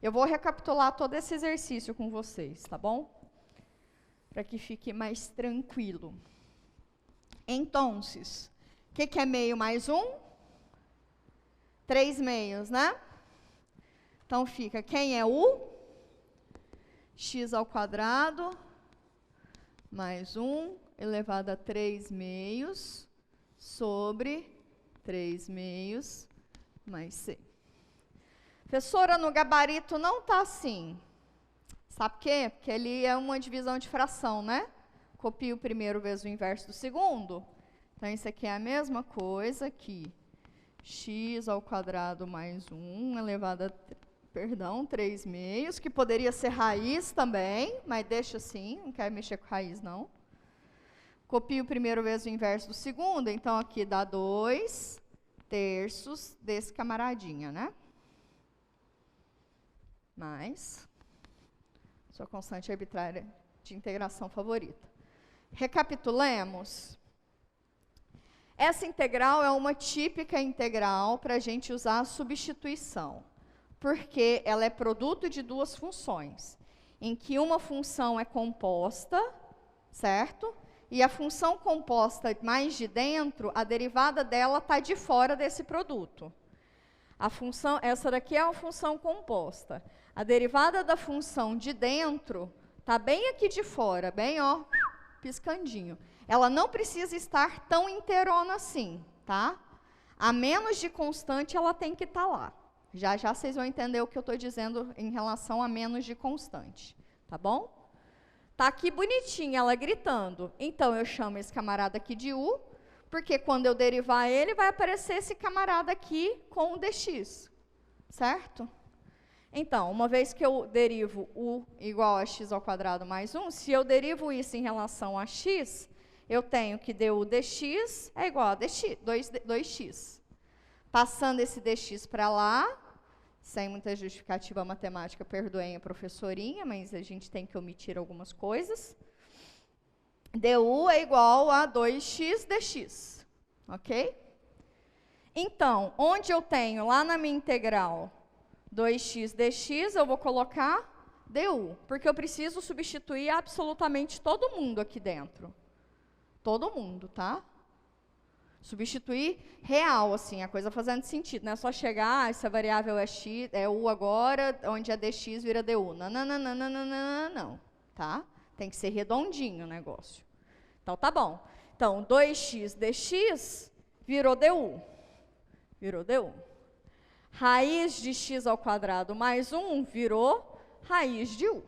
Eu vou recapitular todo esse exercício com vocês, tá bom? Para que fique mais tranquilo. Então, o que é meio mais 1? 3 meios, né? Então, fica, quem é u? X ao quadrado mais 1 elevado a 3 meios sobre 3 meios mais c. Professora, no gabarito não está assim. Sabe por quê? Porque ali é uma divisão de fração, né? Copio o primeiro vezes o inverso do segundo. Então, isso aqui é a mesma coisa que x ao quadrado mais 1 elevado a, 3 meios, que poderia ser raiz também, mas deixa assim, não quero mexer com raiz, não. Copio o primeiro vezes o inverso do segundo, então aqui dá 2 terços desse camaradinha, né? Mais sua constante arbitrária de integração favorita. Recapitulemos. Essa integral é uma típica integral para a gente usar a substituição, porque ela é produto de duas funções, em que uma função é composta, certo? E a função composta mais de dentro, a derivada dela está de fora desse produto. A função, essa daqui é uma função composta. A derivada da função de dentro está bem aqui de fora, bem, ó, piscandinho. Ela não precisa estar tão inteirona assim, tá? A menos de constante, ela tem que estar lá. Já já vocês vão entender o que eu estou dizendo em relação a menos de constante, tá bom? Tá aqui bonitinha ela gritando. Então, eu chamo esse camarada aqui de u, porque quando eu derivar ele, vai aparecer esse camarada aqui com o dx, certo? Então, uma vez que eu derivo u igual a x ao quadrado mais 1, se eu derivo isso em relação a x, eu tenho que du dx é igual a dx, 2x. Passando esse dx para lá, sem muita justificativa matemática, perdoem a professorinha, mas a gente tem que omitir algumas coisas. Du é igual a 2x dx, ok? Então, onde eu tenho lá na minha integral 2x dx, eu vou colocar du, porque eu preciso substituir absolutamente todo mundo aqui dentro. Todo mundo, tá? Substituir real, assim, a coisa fazendo sentido. Não é só chegar, essa variável é x, é u agora, onde é dx vira du. Não, tá? Tem que ser redondinho o negócio. Então, tá bom. Então, 2x dx virou du. Virou du. Raiz de x ao quadrado mais 1 virou raiz de u.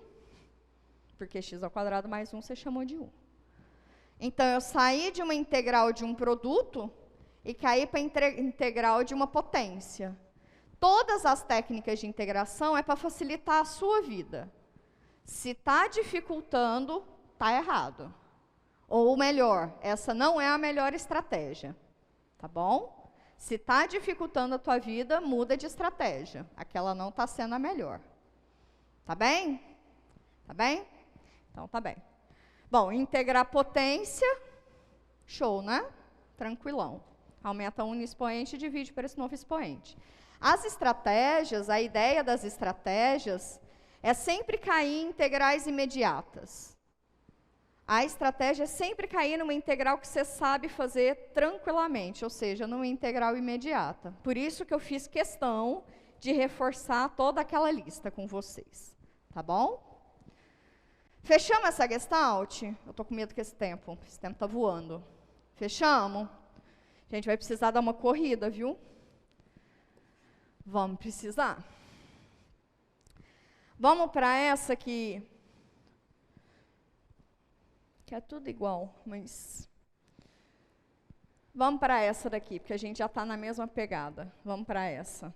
Porque x ao quadrado mais 1 você chamou de u. Então, eu saí de uma integral de um produto e caí para a integral de uma potência. Todas as técnicas de integração é para facilitar a sua vida. Se está dificultando, está errado. Ou melhor, essa não é a melhor estratégia. Tá bom? Se está dificultando a tua vida, muda de estratégia. Aquela não está sendo a melhor. Tá bem? Tá bem? Então, tá bem. Bom, integrar potência, show, né? Tranquilão. Aumenta um no expoente e divide por esse novo expoente. As estratégias, a ideia das estratégias é sempre cair em integrais imediatas. A estratégia é sempre cair numa integral que você sabe fazer tranquilamente, ou seja, numa integral imediata. Por isso que eu fiz questão de reforçar toda aquela lista com vocês. Tá bom? Fechamos essa gestalt? Eu estou com medo que esse tempo está voando. Fechamos? A gente vai precisar dar uma corrida, viu? Vamos precisar. Vamos para essa que é tudo igual, mas vamos para essa daqui, porque a gente já está na mesma pegada. Vamos para essa.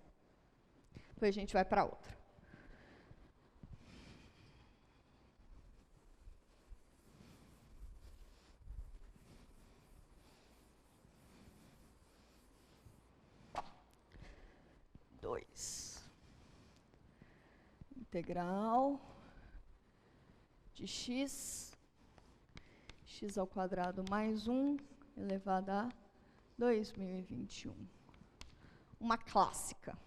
Depois a gente vai para outra. Integral de x ao quadrado mais 1 elevado a 2021. Uma clássica.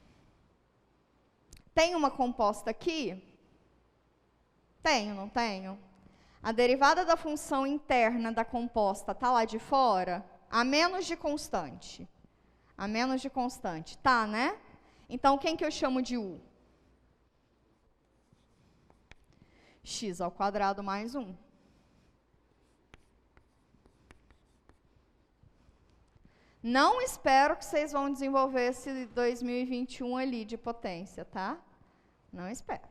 Tem uma composta aqui? Tenho, não tenho? A derivada da função interna da composta está lá de fora? A menos de constante. A menos de constante. Tá, né? Então, quem que eu chamo de u? X ao quadrado mais 1. Não espero que vocês vão desenvolver esse 2021 ali de potência, tá? Não espero.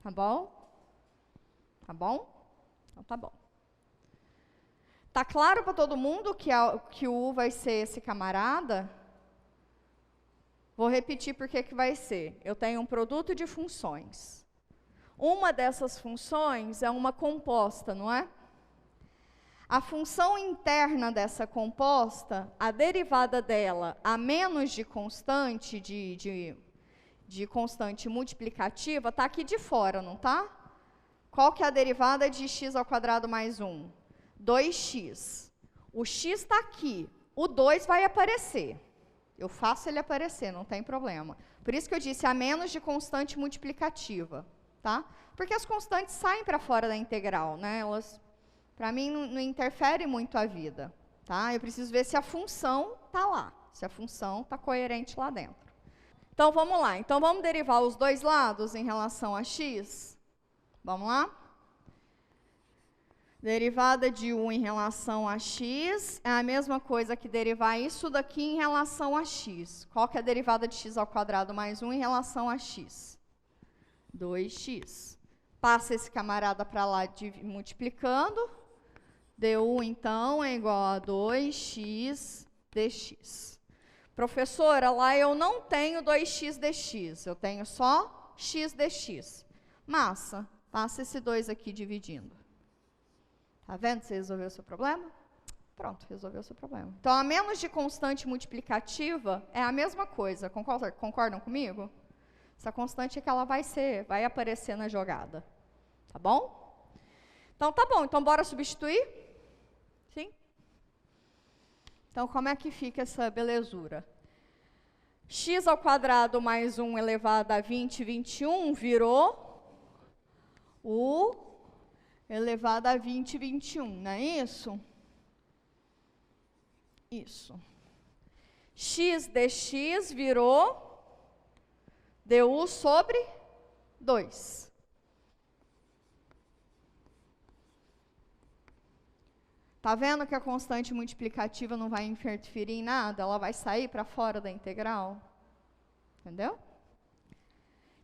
Tá bom? Tá bom? Então tá bom. Tá claro para todo mundo que o U vai ser esse camarada? Vou repetir por que vai ser. Eu tenho um produto de funções. Uma dessas funções é uma composta, não é? A função interna dessa composta, a derivada dela a menos de constante, de constante multiplicativa, está aqui de fora, não está? Qual que é a derivada de x ao quadrado mais 1? 2x. O x está aqui, o 2 vai aparecer. Eu faço ele aparecer, não tem problema. Por isso que eu disse a menos de constante multiplicativa. Tá? Porque as constantes saem para fora da integral, né? Elas, para mim, não interferem muito a vida. Tá? Eu preciso ver se a função está lá, se a função está coerente lá dentro. Então, vamos lá. Então, vamos derivar os dois lados em relação a x? Vamos lá? Derivada de 1 em relação a x é a mesma coisa que derivar isso daqui em relação a x. Qual que é a derivada de x ao quadrado mais 1 em relação a x? 2x. Passa esse camarada para lá multiplicando. Du, então, é igual a 2x dx. Professora, lá eu não tenho 2x dx, eu tenho só x dx. Massa, passa esse 2 aqui dividindo. Tá vendo? Você resolveu o seu problema? Pronto, resolveu o seu problema. Então, a menos de constante multiplicativa é a mesma coisa. Concordam comigo? Essa constante é que ela vai aparecer na jogada. Tá bom? Então, tá bom. Então, bora substituir? Sim? Então, como é que fica essa belezura? X ao quadrado mais 1 elevado a 20, 21 virou U elevado a 20, 21. Não é isso? Isso. X dx virou du sobre 2. Tá vendo que a constante multiplicativa não vai interferir em nada? Ela vai sair para fora da integral. Entendeu?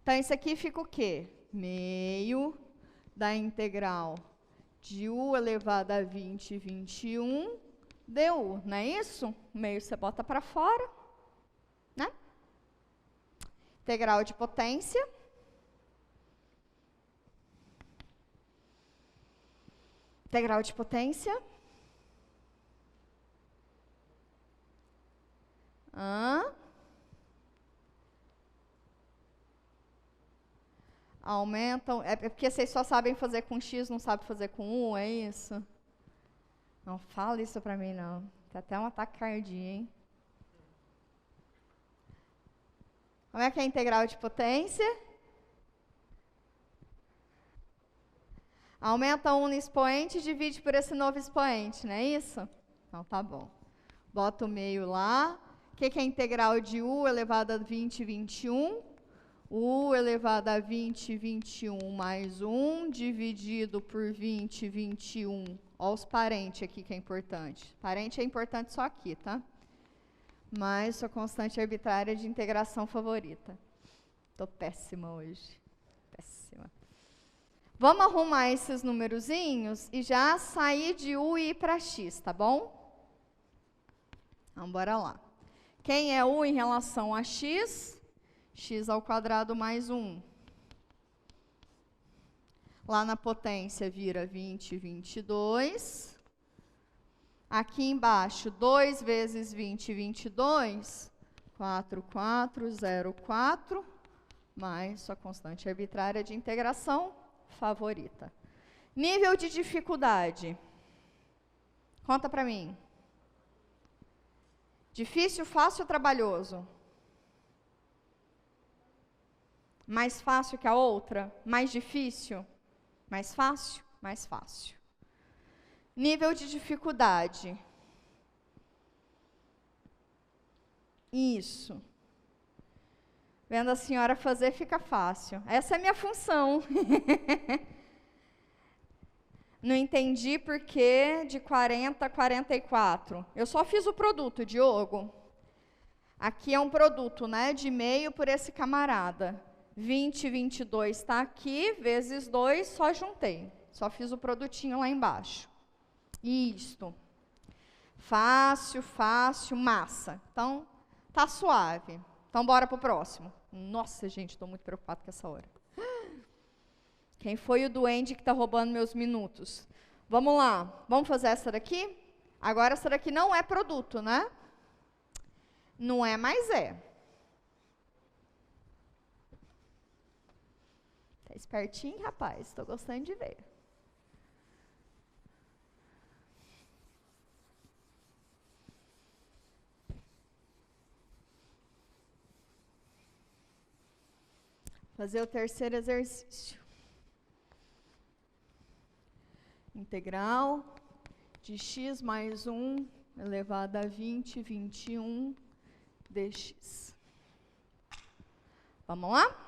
Então, isso aqui fica o quê? Meio da integral de u elevado a 20, 21 du. Não é isso? Meio você bota para fora. Né? Integral de potência. Integral de potência. Aumentam. É porque vocês só sabem fazer com x, não sabem fazer com 1, é isso? Não fala isso para mim, não. Tá até um ataque cardíaco, hein? Como é que é a integral de potência? Aumenta 1 no expoente e divide por esse novo expoente, não é isso? Então, tá bom. Bota o meio lá. O que é a integral de u elevado a 20, 21? U elevado a 20, 21 mais 1, dividido por 20, 21. Olha os parentes aqui que é importante. Parente é importante só aqui, tá? Mais sua constante arbitrária de integração favorita. Tô péssima hoje. Péssima. Vamos arrumar esses numerozinhos e já sair de u e ir para x, tá bom? Então, bora lá. Quem é u em relação a x? X ao quadrado mais 1. Lá na potência vira 20, 22. Aqui embaixo, 2 vezes 20, 22. 4, 4, 0, 4. Mais sua constante arbitrária de integração favorita. Nível de dificuldade. Conta pra mim. Difícil, fácil ou trabalhoso? Mais fácil que a outra? Mais difícil? Mais fácil? Mais fácil. Nível de dificuldade. Isso. Vendo a senhora fazer, fica fácil. Essa é a minha função. Não entendi por que de 40 a 44. Eu só fiz o produto, Diogo. Aqui é um produto, né, de meio por esse camarada. 20, 22 está aqui, vezes 2, só juntei. Só fiz o produtinho lá embaixo. Isto. Fácil, fácil, massa. Então, tá suave. Então, bora pro próximo. Nossa, gente, estou muito preocupado com essa hora. Quem foi o duende que está roubando meus minutos? Vamos lá. Vamos fazer essa daqui? Agora, essa daqui não é produto, né? Não é, mas é. Tá espertinho, rapaz. Estou gostando de ver. Fazer o terceiro exercício. Integral de x mais 1 elevado a 20, 21 dx. Vamos lá?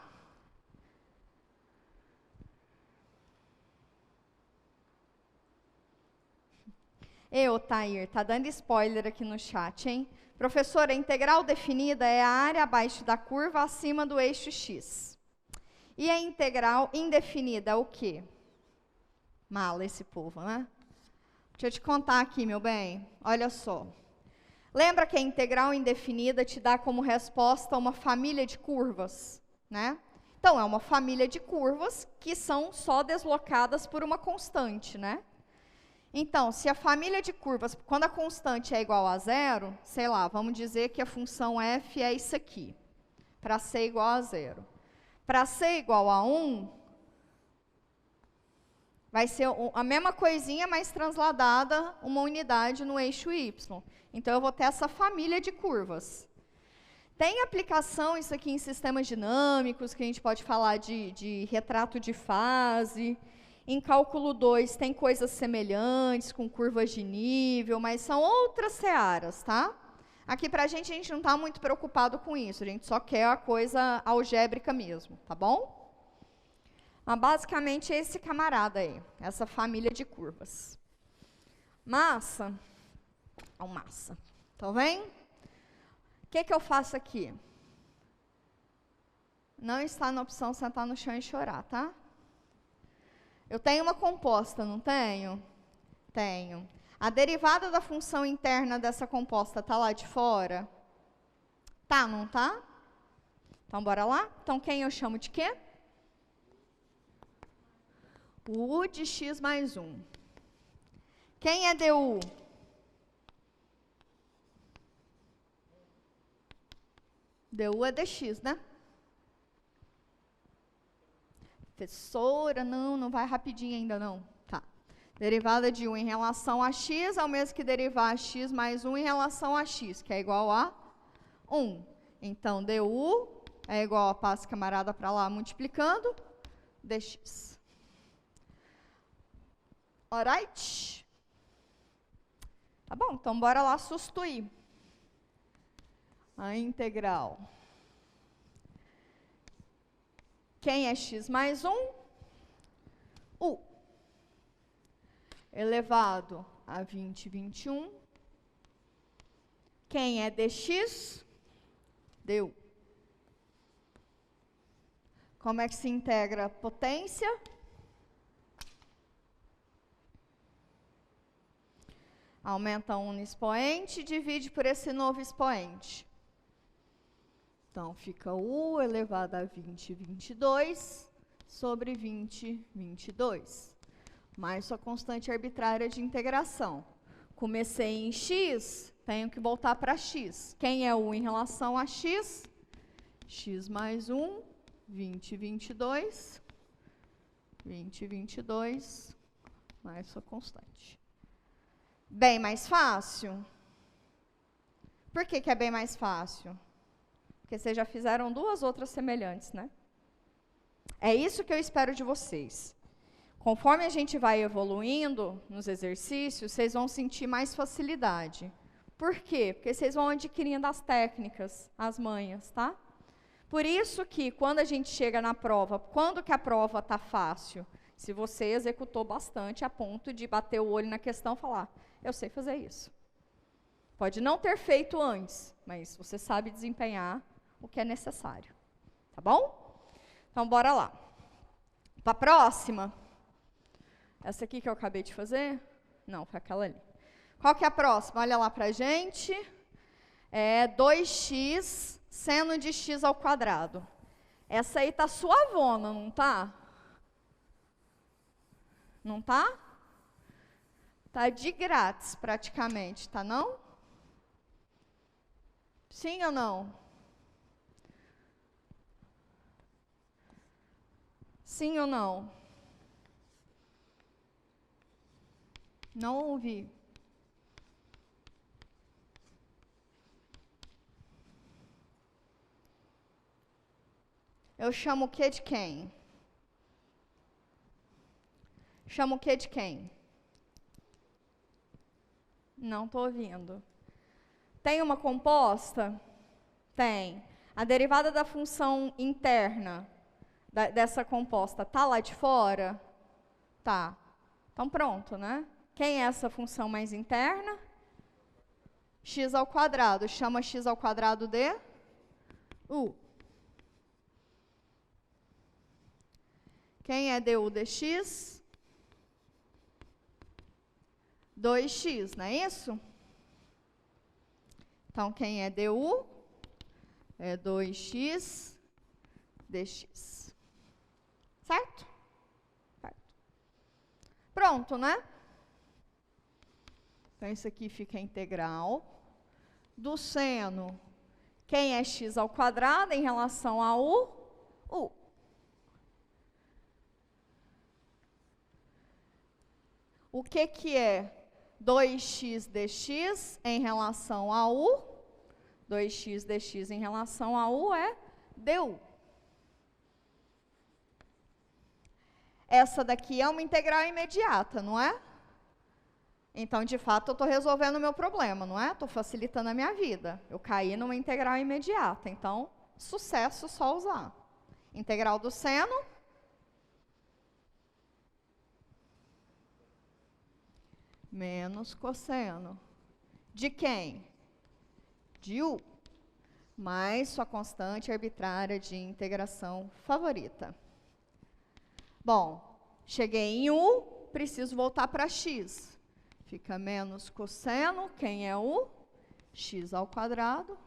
Ei, Otair, tá dando spoiler aqui no chat, hein? Professora, a integral definida é a área abaixo da curva acima do eixo x. E a integral indefinida é o quê? Mala esse povo, né? Deixa eu te contar aqui, meu bem. Olha só. Lembra que a integral indefinida te dá como resposta uma família de curvas, né? Então, é uma família de curvas que são só deslocadas por uma constante, né? Então, se a família de curvas, quando a constante é igual a zero, sei lá, vamos dizer que a função f é isso aqui, para ser igual a zero. Para ser igual a 1, vai ser a mesma coisinha, mas transladada uma unidade no eixo y. Então, eu vou ter essa família de curvas. Tem aplicação isso aqui em sistemas dinâmicos, que a gente pode falar de retrato de fase. Em cálculo 2 tem coisas semelhantes, com curvas de nível, mas são outras searas, tá? Aqui pra a gente não está muito preocupado com isso, a gente só quer a coisa algébrica mesmo, tá bom? Mas basicamente é esse camarada aí, essa família de curvas. Massa, massa, tá vendo? O que eu faço aqui? Não está na opção sentar no chão e chorar, tá? Eu tenho uma composta, não tenho? Tenho. A derivada da função interna dessa composta está lá de fora? Tá, não tá? Então, bora lá? Então, quem eu chamo de quê? U de x mais 1. Quem é du? Du é dx, né? Professora, não vai rapidinho ainda não. Tá. Derivada de 1 em relação a x é o mesmo que derivar x mais 1 em relação a x, que é igual a 1. Então, du é igual a passo camarada para lá multiplicando dx. Alright? Tá bom, então bora lá substituir a integral. Quem é x mais 1? U. Elevado a 20, 21. Quem é dx? Du. Como é que se integra a potência? Aumenta 1 no expoente e divide por esse novo expoente. Então, fica U elevado a 20, 22 sobre 20, 22. Mais sua constante arbitrária de integração. Comecei em x, tenho que voltar para x. Quem é U em relação a x? X mais 1, 20, 22. 20, 22, mais sua constante. Bem mais fácil? Por que que é bem mais fácil? Porque vocês já fizeram duas outras semelhantes, né? É isso que eu espero de vocês. Conforme a gente vai evoluindo nos exercícios, vocês vão sentir mais facilidade. Por quê? Porque vocês vão adquirindo as técnicas, as manhas, tá? Por isso que quando a gente chega na prova, quando que a prova está fácil? Se você executou bastante a ponto de bater o olho na questão e falar, eu sei fazer isso. Pode não ter feito antes, mas você sabe desempenhar o que é necessário. Tá bom? Então, bora lá. Para a próxima. Essa aqui que eu acabei de fazer? Não, foi aquela ali. Qual que é a próxima? Olha lá para a gente. É 2x seno de x ao quadrado. Essa aí tá suavona, não tá? Não tá? Tá de grátis, praticamente, tá não? Sim ou não? Sim ou não? Não ouvi. Eu chamo o que de quem? Chamo o que de quem? Não estou ouvindo. Tem uma composta? Tem. A derivada da função interna dessa composta está lá de fora? Tá. Então pronto, né? Quem é essa função mais interna? X ao quadrado. Chama x ao quadrado de U. Quem é du dx? 2x, não é isso? Então, quem é du? É 2x dx. Certo? Certo. Pronto, né? Então, isso aqui fica integral do seno. Quem é x ao quadrado em relação a u? U. O que que é 2x dx em relação a u? 2x dx em relação a u é du. Essa daqui é uma integral imediata, não é? Então, de fato, eu estou resolvendo o meu problema, não é? Estou facilitando a minha vida. Eu caí numa integral imediata. Então, sucesso, só usar. Integral do seno. Menos cosseno. De quem? De u. Mais sua constante arbitrária de integração favorita. Bom, cheguei em u, preciso voltar para x. Fica menos cosseno, quem é u? X ao quadrado,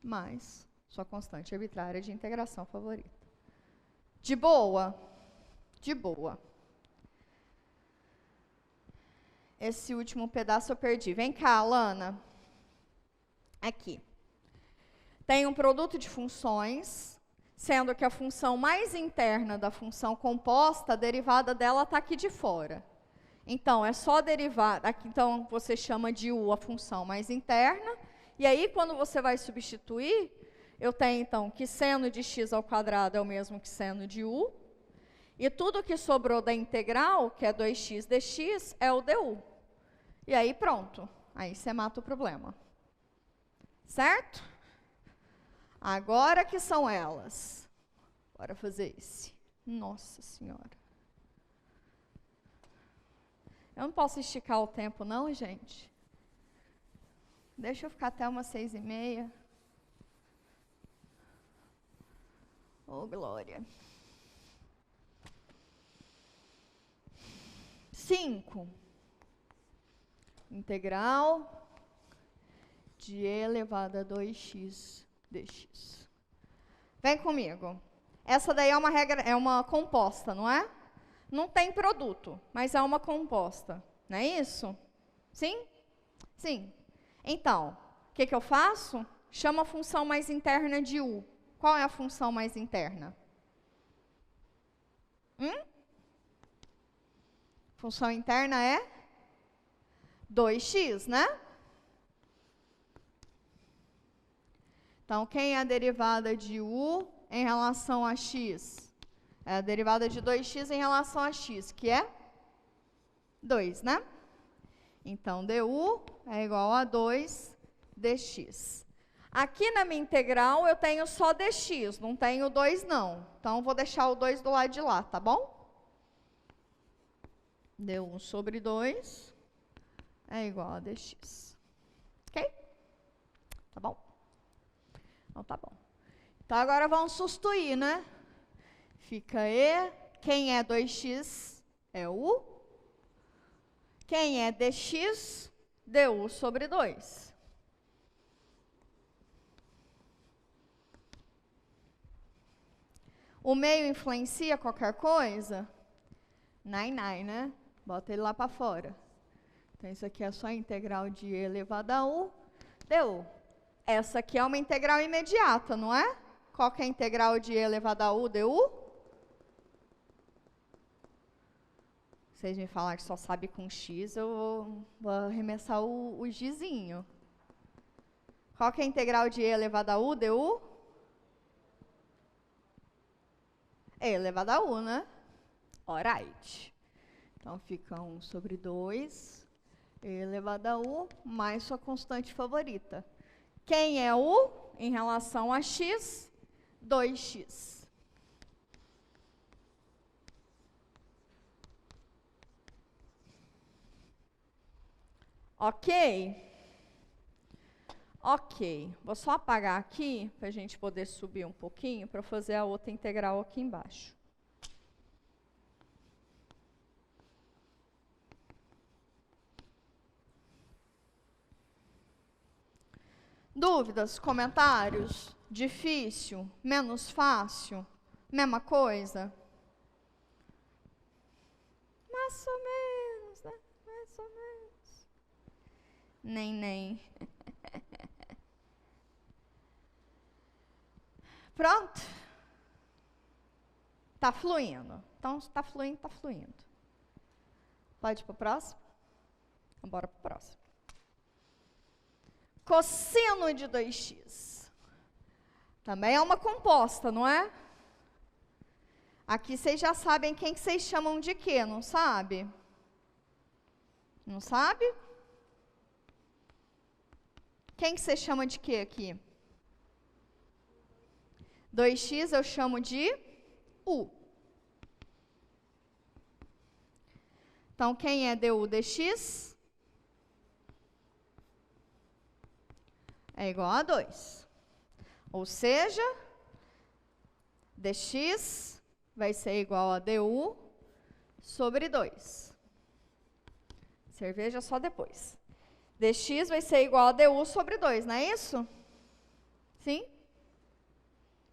mais sua constante arbitrária de integração favorita. De boa? De boa. Esse último pedaço eu perdi. Vem cá, Alana. Aqui. Tem um produto de funções, sendo que a função mais interna da função composta, a derivada dela está aqui de fora. Então, é só derivar. Aqui, então, você chama de u a função mais interna. E aí, quando você vai substituir, eu tenho, então, que seno de x ao quadrado é o mesmo que seno de u. E tudo que sobrou da integral, que é 2x dx, é o du. E aí, pronto. Aí você mata o problema. Certo? Agora que são elas. Bora fazer esse. Nossa Senhora. Eu não posso esticar o tempo, não, gente? Deixa eu ficar até umas 6h30. Ô, glória. 5. Integral de e elevado a 2x dx. Vem comigo. Essa daí é uma regra, é uma composta, não é? Não tem produto, mas é uma composta. Não é isso? Sim? Sim. Então, o que eu faço? Chamo a função mais interna de u. Qual é a função mais interna? Função interna é 2x, né? Então, quem é a derivada de u em relação a x? É a derivada de 2x em relação a x, que é 2, né? Então, du é igual a 2 dx. Aqui na minha integral, eu tenho só dx, não tenho 2 não. Então, vou deixar o 2 do lado de lá, tá bom? du sobre 2 é igual a dx. Ok? Tá bom? Então, tá bom. Então, agora vamos substituir, né? Fica e. Quem é 2x é u. Quem é dx, du sobre 2. O meio influencia qualquer coisa? Nai, né? Bota ele lá para fora. Então, isso aqui é só a integral de e elevado a u, du. Essa aqui é uma integral imediata, não é? Qual que é a integral de e elevado a u, du? Vocês me falaram que só sabe com x, eu vou arremessar o gizinho. Qual que é a integral de e elevado a u, du? E elevado a u, né? Alright. Então, fica 1 sobre 2, e elevado a u, mais sua constante favorita. Quem é u em relação a x? 2x. Ok? Ok. Vou só apagar aqui, para a gente poder subir um pouquinho, para fazer a outra integral aqui embaixo. Dúvidas, comentários? Difícil? Menos fácil? Mesma coisa? Mais ou menos, né? Mais ou menos. Nem. Pronto? Tá fluindo. Então, se tá fluindo, tá fluindo. Pode ir para o próximo? Então, bora para o próximo. Cosseno de 2x. Também é uma composta, não é? Aqui vocês já sabem quem que vocês chamam de quê, não sabe? Não sabe? Quem que você chama de quê aqui? 2x eu chamo de u. Então, quem é du dx? É igual a 2. Ou seja, dx vai ser igual a du sobre 2. Cerveja só depois. Dx vai ser igual a du sobre 2, não é isso? Sim?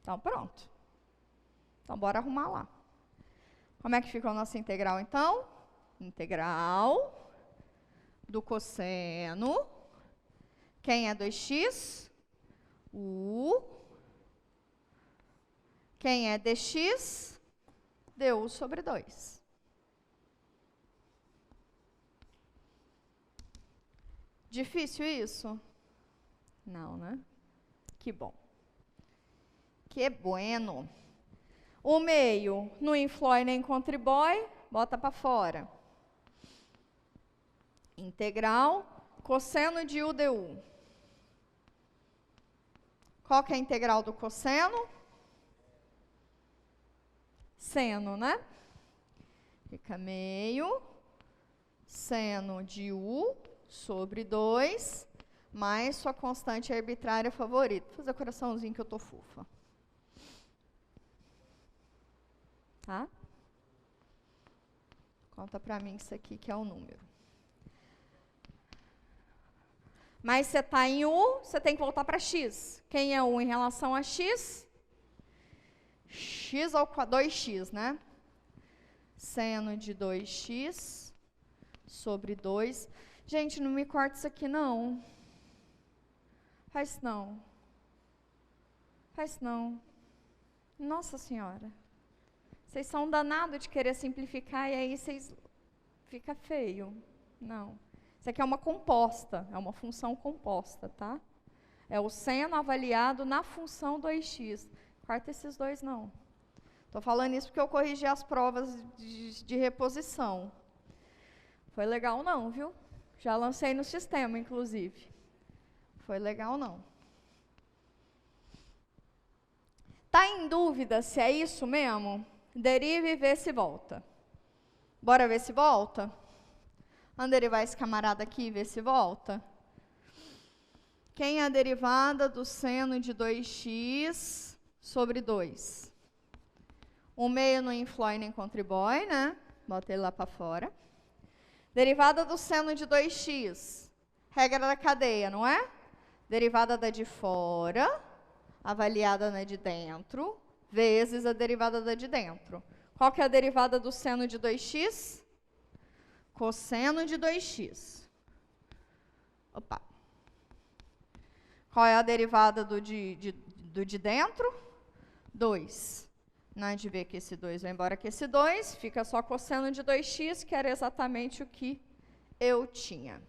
Então, pronto. Então, bora arrumar lá. Como é que ficou a nossa integral, então? Integral do cosseno. Quem é 2x? U. Quem é dx? Du sobre 2. Difícil isso? Não, né? Que bom. Que bueno. O meio não influi nem contribui, bota para fora. Integral, cosseno de U du. Qual que é a integral do cosseno? Seno, né? Fica meio seno de U sobre 2, mais sua constante arbitrária favorita. Vou fazer coraçãozinho que eu tô fofa. Tá? Conta pra mim isso aqui que é o número. Mas você está em U, você tem que voltar para X. Quem é U em relação a X? X ao 2x, né? Seno de 2x sobre 2. Gente, não me corta isso aqui, não. Faz não. Faz não. Nossa Senhora. Vocês são danados de querer simplificar e aí vocês... Fica feio. Não. Isso aqui é uma composta, é uma função composta, tá? É o seno avaliado na função 2x. Corta esses dois, não. Estou falando isso porque eu corrigi as provas de reposição. Foi legal não, viu? Já lancei no sistema, inclusive. Foi legal não. Tá em dúvida se é isso mesmo? Derive e vê se volta. Bora ver se volta? Vamos derivar esse camarada aqui e ver se volta? Quem é a derivada do seno de 2x sobre 2? O meio não influi nem contribui, né? Bota ele lá para fora. Derivada do seno de 2x. Regra da cadeia, não é? Derivada da de fora, avaliada na de dentro, vezes a derivada da de dentro. Qual que é a derivada do seno de 2x? Cosseno de 2x. Opa. Qual é a derivada do de dentro? 2. Não é de ver que esse 2 vai embora que esse 2. Fica só cosseno de 2x, que era exatamente o que eu tinha.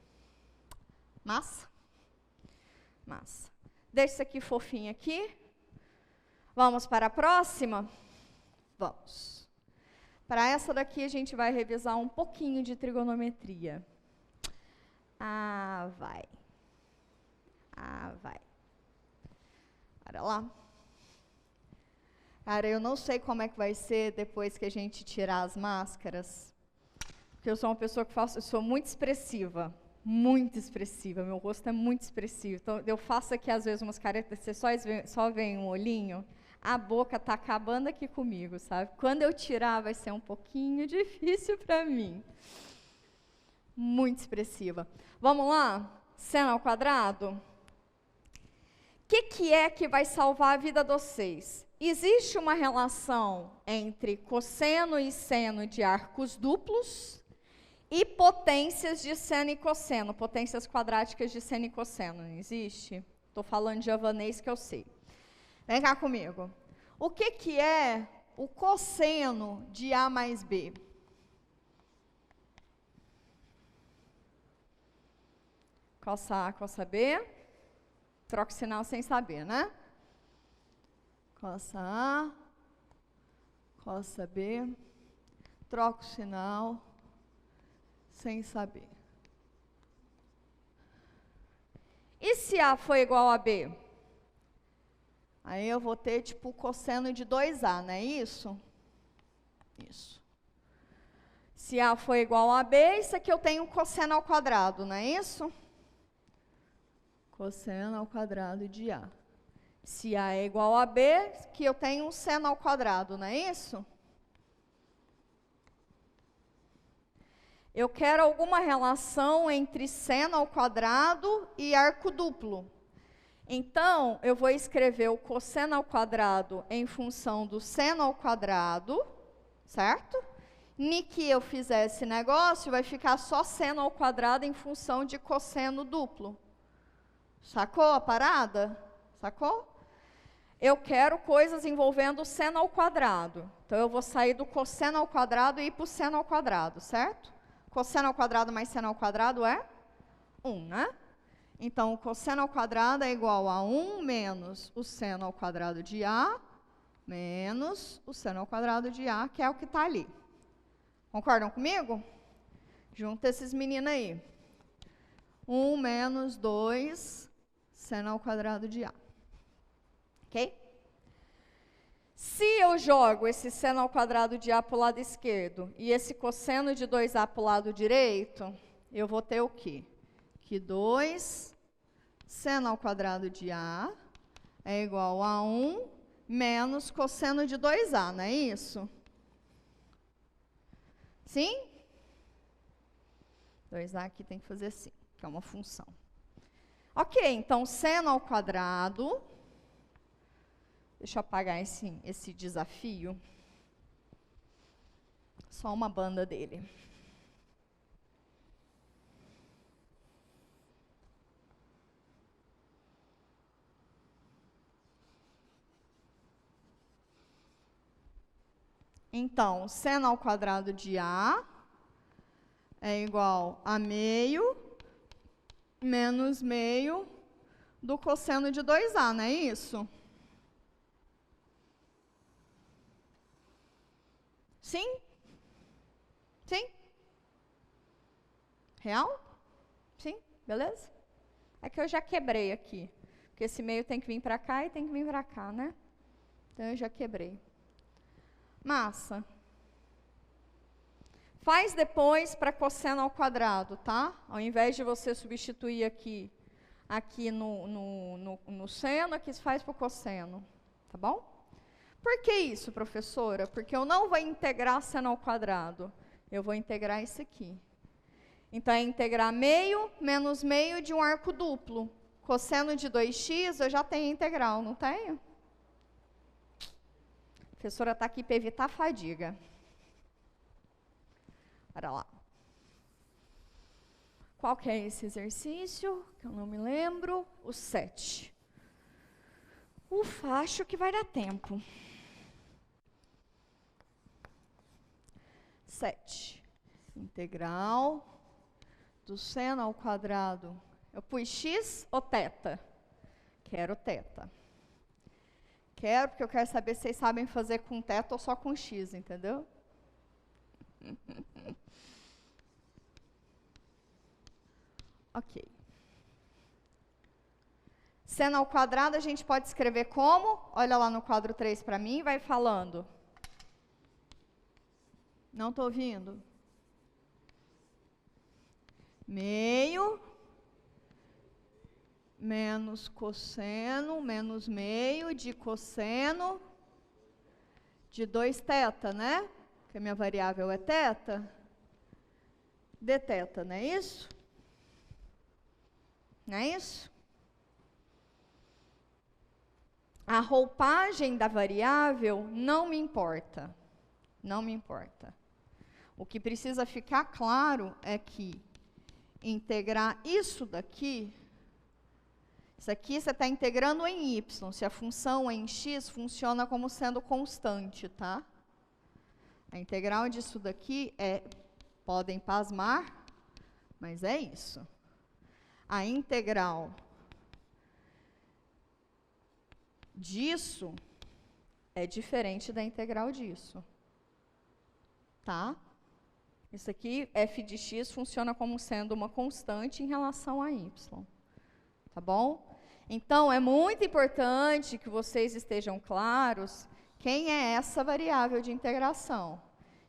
Massa? Massa. Deixa isso aqui fofinho aqui. Vamos para a próxima? Vamos. Para essa daqui, a gente vai revisar um pouquinho de trigonometria. Ah, vai. Ah, vai. Bora lá. Cara, eu não sei como é que vai ser depois que a gente tirar as máscaras. Porque eu sou uma pessoa que eu sou muito expressiva. Muito expressiva. Meu rosto é muito expressivo. Então, eu faço aqui, às vezes, umas caretas, você só vê um olhinho. A boca está acabando aqui comigo, sabe? Quando eu tirar, vai ser um pouquinho difícil para mim. Muito expressiva. Vamos lá? Seno ao quadrado? O que é que vai salvar a vida de vocês? Existe uma relação entre cosseno e seno de arcos duplos e potências de seno e cosseno, potências quadráticas de seno e cosseno, não existe? Estou falando de javanês que eu sei. Vem cá comigo. O que é o cosseno de A mais B? Cossa A, cossa B. Troca o sinal sem saber, né? Cossa A, cossa B. Troca o sinal sem saber. E se A for igual a B? Aí eu vou ter, tipo, o cosseno de 2A, não é isso? Isso. Se A for igual a B, isso aqui eu tenho um cosseno ao quadrado, não é isso? Cosseno ao quadrado de A. Se A é igual a B, que eu tenho um seno ao quadrado, não é isso? Eu quero alguma relação entre seno ao quadrado e arco duplo. Então, eu vou escrever o cosseno ao quadrado em função do seno ao quadrado, certo? Ni que eu fizer esse negócio, vai ficar só seno ao quadrado em função de cosseno duplo. Sacou a parada? Sacou? Eu quero coisas envolvendo seno ao quadrado. Então, eu vou sair do cosseno ao quadrado e ir para o seno ao quadrado, certo? Cosseno ao quadrado mais seno ao quadrado é 1, né? Então, o cosseno ao quadrado é igual a 1 menos o seno ao quadrado de A, menos o seno ao quadrado de A, que é o que está ali. Concordam comigo? Junta esses meninos aí. 1 menos 2 seno ao quadrado de A. Ok? Se eu jogo esse seno ao quadrado de A para o lado esquerdo e esse cosseno de 2A para o lado direito, eu vou ter o quê? Que 2 seno ao quadrado de A é igual a 1 menos cosseno de 2A, não é isso? Sim? 2A aqui tem que fazer assim, que é uma função. Ok, então seno ao quadrado. Deixa eu apagar esse desafio. Só uma banda dele. Então, seno ao quadrado de A é igual a meio menos meio do cosseno de 2A, não é isso? Sim? Sim? Real? Sim? Beleza? É que eu já quebrei aqui. Porque esse meio tem que vir para cá e tem que vir para cá, né? Então, eu já quebrei. Massa. Faz depois para cosseno ao quadrado, tá? Ao invés de você substituir aqui no seno, aqui você faz para o cosseno. Tá bom? Por que isso, professora? Porque eu não vou integrar seno ao quadrado. Eu vou integrar isso aqui. Então, é integrar meio menos meio de um arco duplo. Cosseno de 2x, eu já tenho integral, não tenho? A professora está aqui para evitar fadiga. Bora lá. Qual que é esse exercício? Que eu não me lembro. O 7. Ufa, acho que vai dar tempo. 7. Integral do seno ao quadrado. Eu pus x ou θ? Quero θ. Quero, porque eu quero saber se vocês sabem fazer com θ ou só com x, entendeu? Ok. Seno ao quadrado a gente pode escrever como? Olha lá no quadro 3 para mim, vai falando. Não estou ouvindo. Meio menos cosseno menos meio de cosseno de 2θ, né? Que a minha variável é θ. Dθ, não é isso? Não é isso? A roupagem da variável não me importa. Não me importa. O que precisa ficar claro é que integrar isso daqui, isso aqui você está integrando em y. Se a função é em x, funciona como sendo constante, tá? A integral disso daqui é, podem pasmar, mas é isso. A integral disso é diferente da integral disso. Tá? Isso aqui, f de x, funciona como sendo uma constante em relação a y. Tá bom? Então, é muito importante que vocês estejam claros quem é essa variável de integração.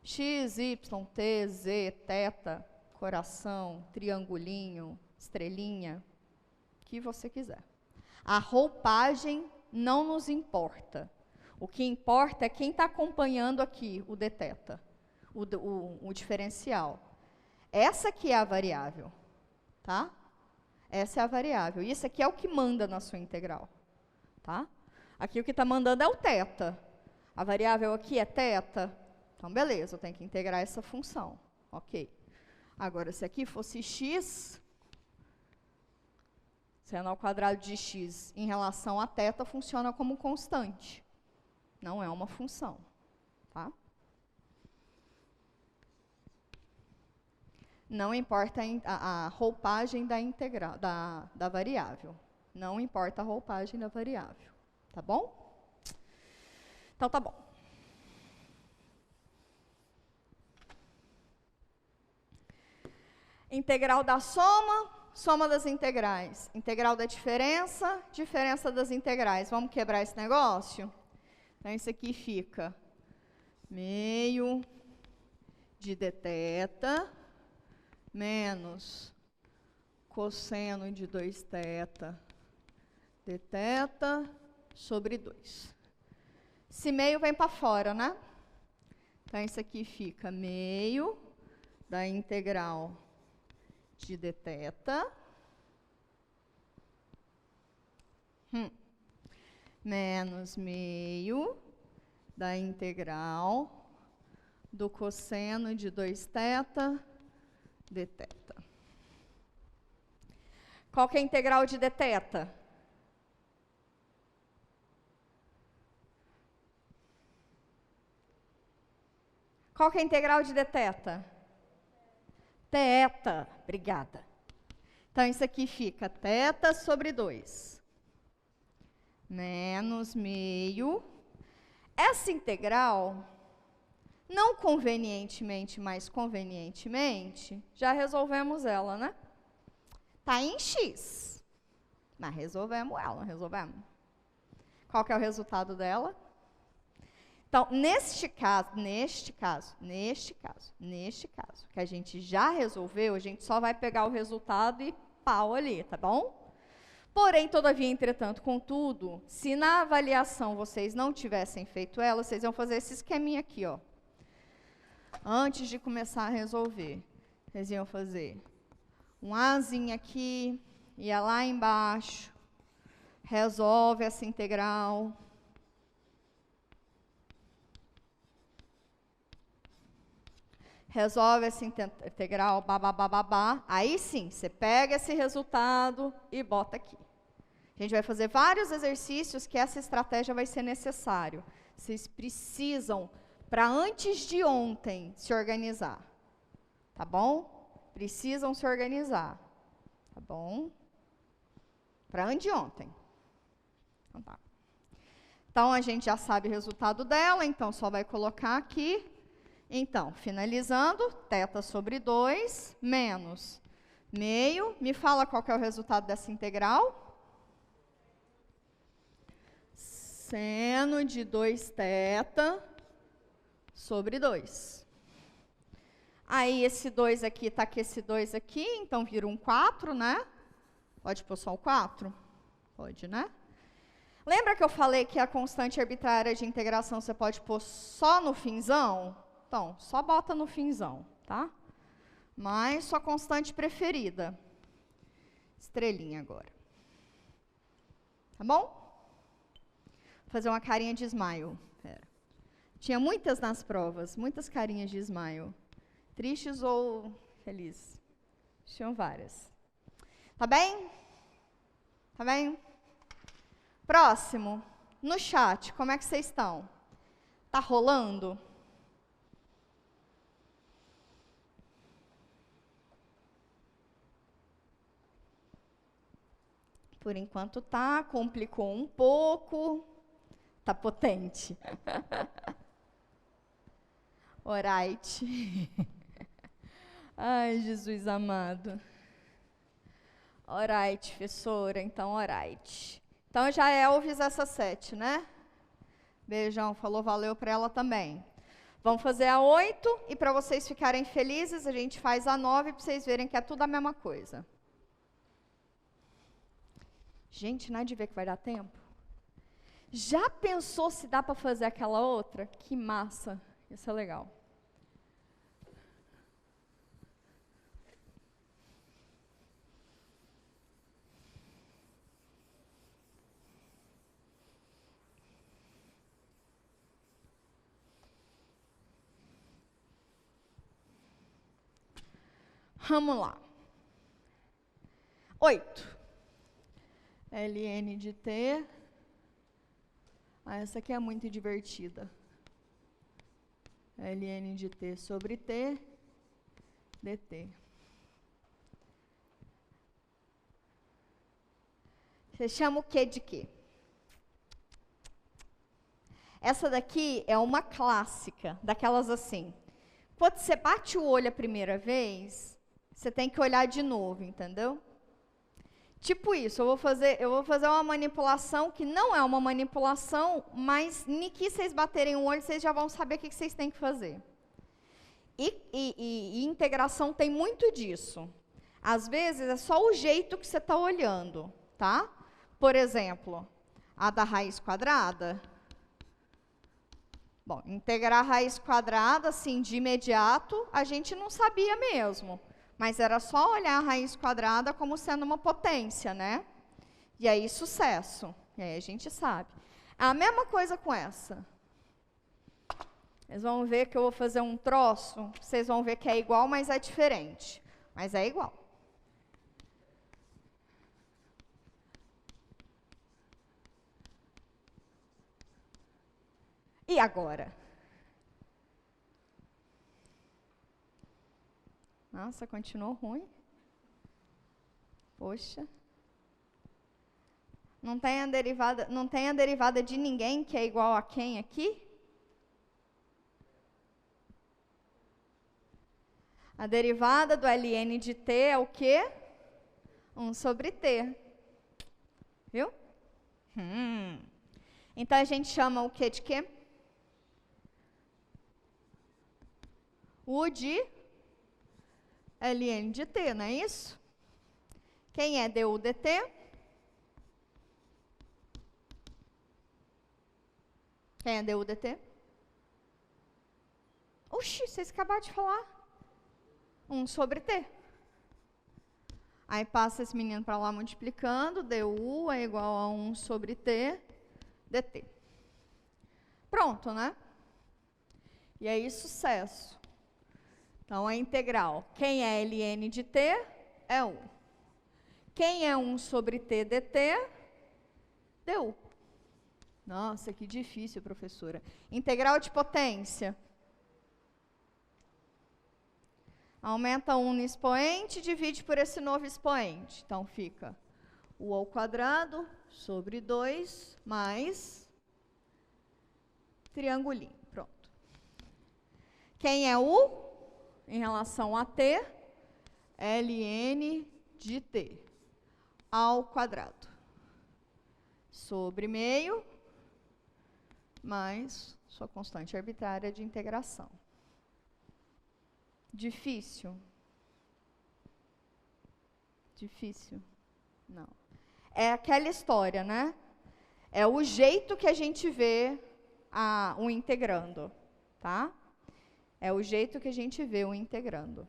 X, y, t, z, θ, coração, triangulinho, estrelinha, o que você quiser. A roupagem não nos importa. O que importa é quem está acompanhando aqui o dθ, o diferencial. Essa aqui é a variável, tá? Essa é a variável. Isso aqui é o que manda na sua integral, tá? Aqui o que está mandando é o θ. A variável aqui é θ. Então, beleza, eu tenho que integrar essa função. Ok. Agora, se aqui fosse x, seno ao quadrado de x em relação a θ, funciona como constante. Não é uma função, tá? Não importa a roupagem da integral, da variável. Não importa a roupagem da variável. Tá bom? Então, tá bom. Integral da soma, soma das integrais. Integral da diferença, diferença das integrais. Vamos quebrar esse negócio? Então, isso aqui fica meio de dθ menos cosseno de 2θ dθ sobre 2. Esse meio vem para fora, né? Então, isso aqui fica meio da integral de dθ menos meio da integral do cosseno de 2θ dθ. Qual que é a integral de dθ? Qual que é a integral de dθ? Θ, obrigada. Então, isso aqui fica θ sobre 2. Menos meio. Essa integral, não convenientemente, mas convenientemente, já resolvemos ela, né? Está em x. Mas resolvemos ela, não resolvemos? Qual que é o resultado dela? Então, neste caso, que a gente já resolveu, a gente só vai pegar o resultado e pau ali, tá bom? Porém, todavia, entretanto, contudo, se na avaliação vocês não tivessem feito ela, vocês iam fazer esse esqueminha aqui, ó. Antes de começar a resolver, vocês iam fazer um azinho aqui, ia lá embaixo, resolve essa integral. Resolve essa integral, babá. Aí sim, você pega esse resultado e bota aqui. A gente vai fazer vários exercícios que essa estratégia vai ser necessário. Vocês precisam, para antes de ontem, se organizar. Tá bom? Precisam se organizar. Tá bom? Para antes de ontem. Então, tá. Então, a gente já sabe o resultado dela, então só vai colocar aqui. Então, finalizando, θ sobre 2 menos meio. Me fala qual que é o resultado dessa integral? Seno de 2θ sobre 2. Aí, esse 2 aqui está com esse 2 aqui, então vira um 4, né? Pode pôr só o 4? Pode, né? Lembra que eu falei que a constante arbitrária de integração você pode pôr só no finzão? Então, só bota no finzão, tá? Mas sua constante preferida. Estrelinha agora. Tá bom? Vou fazer uma carinha de smile. Pera. Tinha muitas nas provas, muitas carinhas de smile. Tristes ou felizes? Tinham várias. Tá bem? Tá bem? Próximo. No chat, como é que vocês estão? Tá rolando? Por enquanto tá, complicou um pouco, tá potente. Alright. Ai, Jesus amado. Alright, professora, então alright. Então já é Elvis essa 7, né? Beijão, falou valeu para ela também. Vamos fazer a 8 e para vocês ficarem felizes, a gente faz a 9 para vocês verem que é tudo a mesma coisa. Gente, não é de ver que vai dar tempo? Já pensou se dá para fazer aquela outra? Que massa, isso é legal. Vamos lá. 8. ln de t. Essa aqui é muito divertida. ln de t sobre t dt. Você chama o quê de quê? Essa daqui é uma clássica, daquelas assim. Quando você bate o olho a primeira vez, você tem que olhar de novo, entendeu? Tipo isso, eu vou fazer uma manipulação que não é uma manipulação, mas nem que vocês baterem o olho, vocês já vão saber o que vocês têm que fazer. E integração tem muito disso. Às vezes é só o jeito que você está olhando, tá? Por exemplo, a da raiz quadrada. Bom, integrar a raiz quadrada, assim, de imediato, a gente não sabia mesmo. Mas era só olhar a raiz quadrada como sendo uma potência, né? E aí, sucesso. E aí a gente sabe. A mesma coisa com essa. Vocês vão ver que eu vou fazer um troço, vocês vão ver que é igual, mas é diferente. Mas é igual. E agora? Nossa, continuou ruim. Poxa. Não tem a derivada de ninguém que é igual a quem aqui? A derivada do ln de t é o quê? 1 sobre t. Viu? Então, a gente chama o quê de quê? O de ln de t, não é isso? Quem é du dt? Quem é du dt? Oxi, vocês acabaram de falar. 1 sobre t. Aí passa esse menino para lá multiplicando, du é igual a 1 sobre t dt. Pronto, né? E aí, sucesso. Então, a integral, quem é ln de t é 1. Quem é 1 sobre t dt? Du. Nossa, que difícil, professora. Integral de potência. Aumenta 1 no expoente, divide por esse novo expoente. Então, fica u ao quadrado sobre 2 mais triangulinho. Pronto. Quem é u? Em relação a t, ln de t ao quadrado. Sobre meio, mais sua constante arbitrária de integração. Difícil? Difícil? Não. É aquela história, né? É o jeito que a gente vê o integrando, tá? É o jeito que a gente vê o integrando.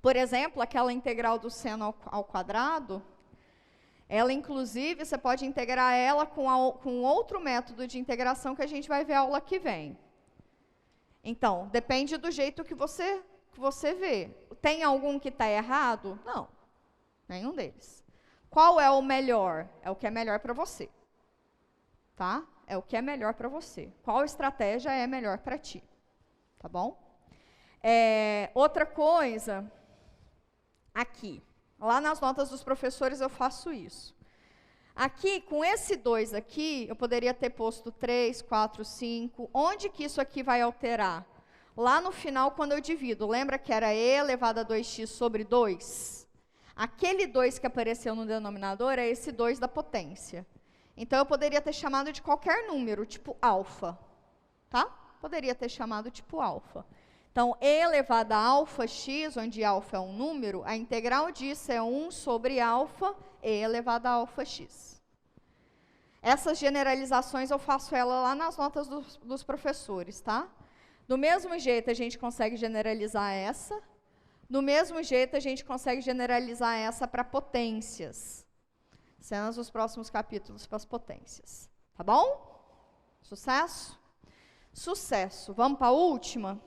Por exemplo, aquela integral do seno ao quadrado, ela, inclusive, você pode integrar ela com outro método de integração que a gente vai ver a aula que vem. Então, depende do jeito que você vê. Tem algum que está errado? Não, nenhum deles. Qual é o melhor? É o que é melhor para você. Tá? É o que é melhor para você. Qual estratégia é melhor para ti? Tá bom? Outra coisa, aqui. Lá nas notas dos professores eu faço isso. Aqui, com esse 2 aqui, eu poderia ter posto 3, 4, 5. Onde que isso aqui vai alterar? Lá no final, quando eu divido. Lembra que era e elevado a 2x sobre 2? Aquele 2 que apareceu no denominador é esse 2 da potência. Então, eu poderia ter chamado de qualquer número, tipo alfa. Tá? Poderia ter chamado tipo alfa. Então, e elevado a alfa x, onde alfa é um número, a integral disso é 1 sobre alfa e elevado a alfa x. Essas generalizações eu faço ela lá nas notas dos professores, tá? Do mesmo jeito, a gente consegue generalizar essa. Do mesmo jeito, a gente consegue generalizar essa para potências. Cenas dos próximos capítulos para as potências. Tá bom? Sucesso? Sucesso. Vamos para a última?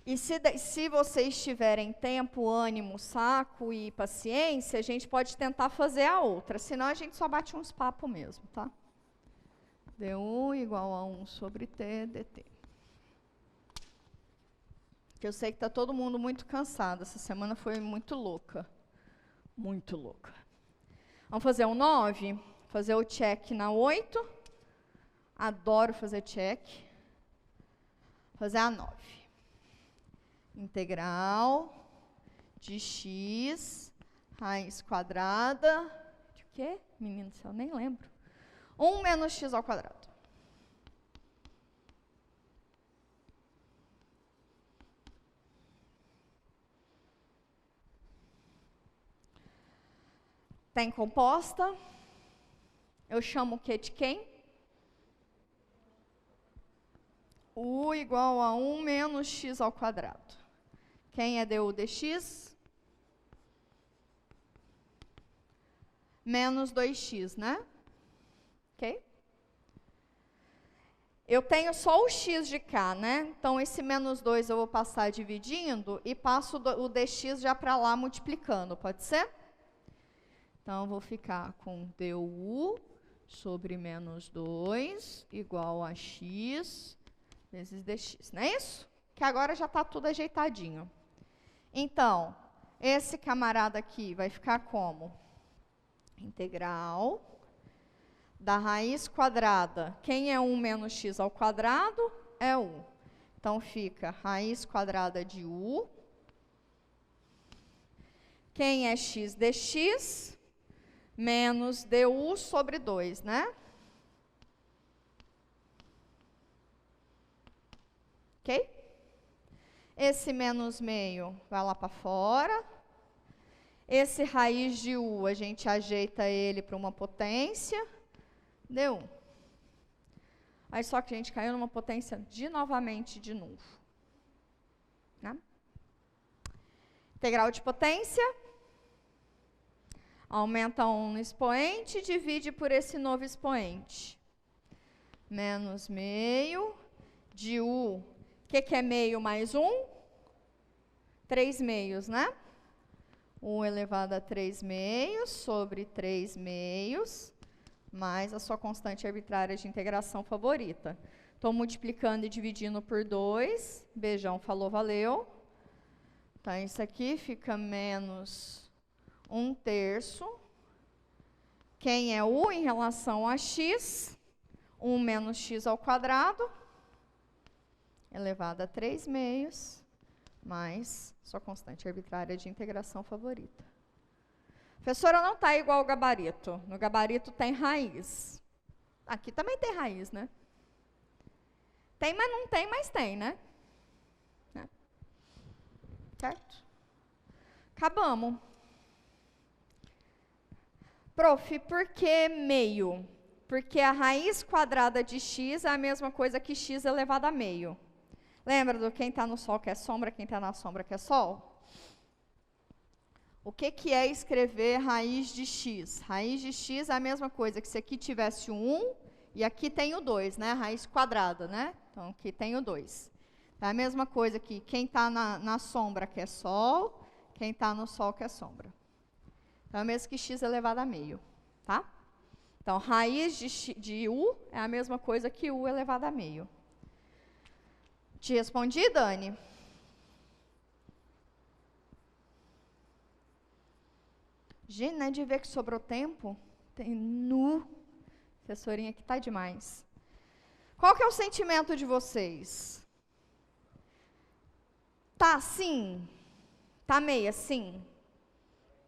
E se vocês tiverem tempo, ânimo, saco e paciência, a gente pode tentar fazer a outra. Senão, a gente só bate uns papos mesmo, tá? du igual a 1 sobre t dt. Que eu sei que está todo mundo muito cansado. Essa semana foi muito louca. Muito louca. Vamos fazer um 9? Fazer o check na 8. Adoro fazer check. Fazer a 9. Integral de x, raiz quadrada, de quê? Menino do céu, nem lembro. 1 menos x ao quadrado. Tem composta. Eu chamo o que de quem? U igual a 1 menos x ao quadrado. Quem é du dx? Menos 2x, né? Ok? Eu tenho só o x de cá, né? Então, esse menos 2 eu vou passar dividindo e passo o dx já para lá multiplicando, pode ser? Então, eu vou ficar com du sobre menos 2 igual a x vezes dx, não é isso? Que agora já está tudo ajeitadinho. Então, esse camarada aqui vai ficar como? Integral da raiz quadrada. Quem é 1 menos x ao quadrado? É u. Então, fica raiz quadrada de u. Quem é x dx? Menos du sobre 2, né? Ok? Esse menos meio vai lá para fora. Esse raiz de u, a gente ajeita ele para uma potência. Deu 1. Aí só que a gente caiu numa potência novamente de novo. Né? Integral de potência. Aumenta 1 no expoente, divide por esse novo expoente. Menos meio de u. O que é meio mais 1? 3 meios, né? 1 elevado a 3 meios sobre 3 meios, mais a sua constante arbitrária de integração favorita. Estou multiplicando e dividindo por 2. Beijão, falou, valeu. Então, isso aqui fica menos 1/3. Quem é u em relação a x? 1 menos x ao quadrado, elevado a 3 meios, mais sua constante arbitrária de integração favorita. Professora, não está igual ao gabarito. No gabarito tem raiz. Aqui também tem raiz, né? Tem, mas não tem, mas tem, né? Certo? Acabamos. Prof, por que meio? Porque a raiz quadrada de x é a mesma coisa que x elevado a meio. Lembra do quem está no sol que é sombra, quem está na sombra que é sol? O que é escrever raiz de x? Raiz de x é a mesma coisa que se aqui tivesse o 1 e aqui tem o 2, né? Raiz quadrada, né? Então, aqui tem o 2. É a mesma coisa que quem está na sombra que é sol, quem está no sol que é sombra. Então, é o mesmo que x elevado a meio, tá? Então, raiz de u é a mesma coisa que u elevado a meio. Te respondi, Dani? Gente, né, de ver que sobrou tempo? Tem nu. Assessorinha que tá demais. Qual que é o sentimento de vocês? Tá assim? Tá meio assim?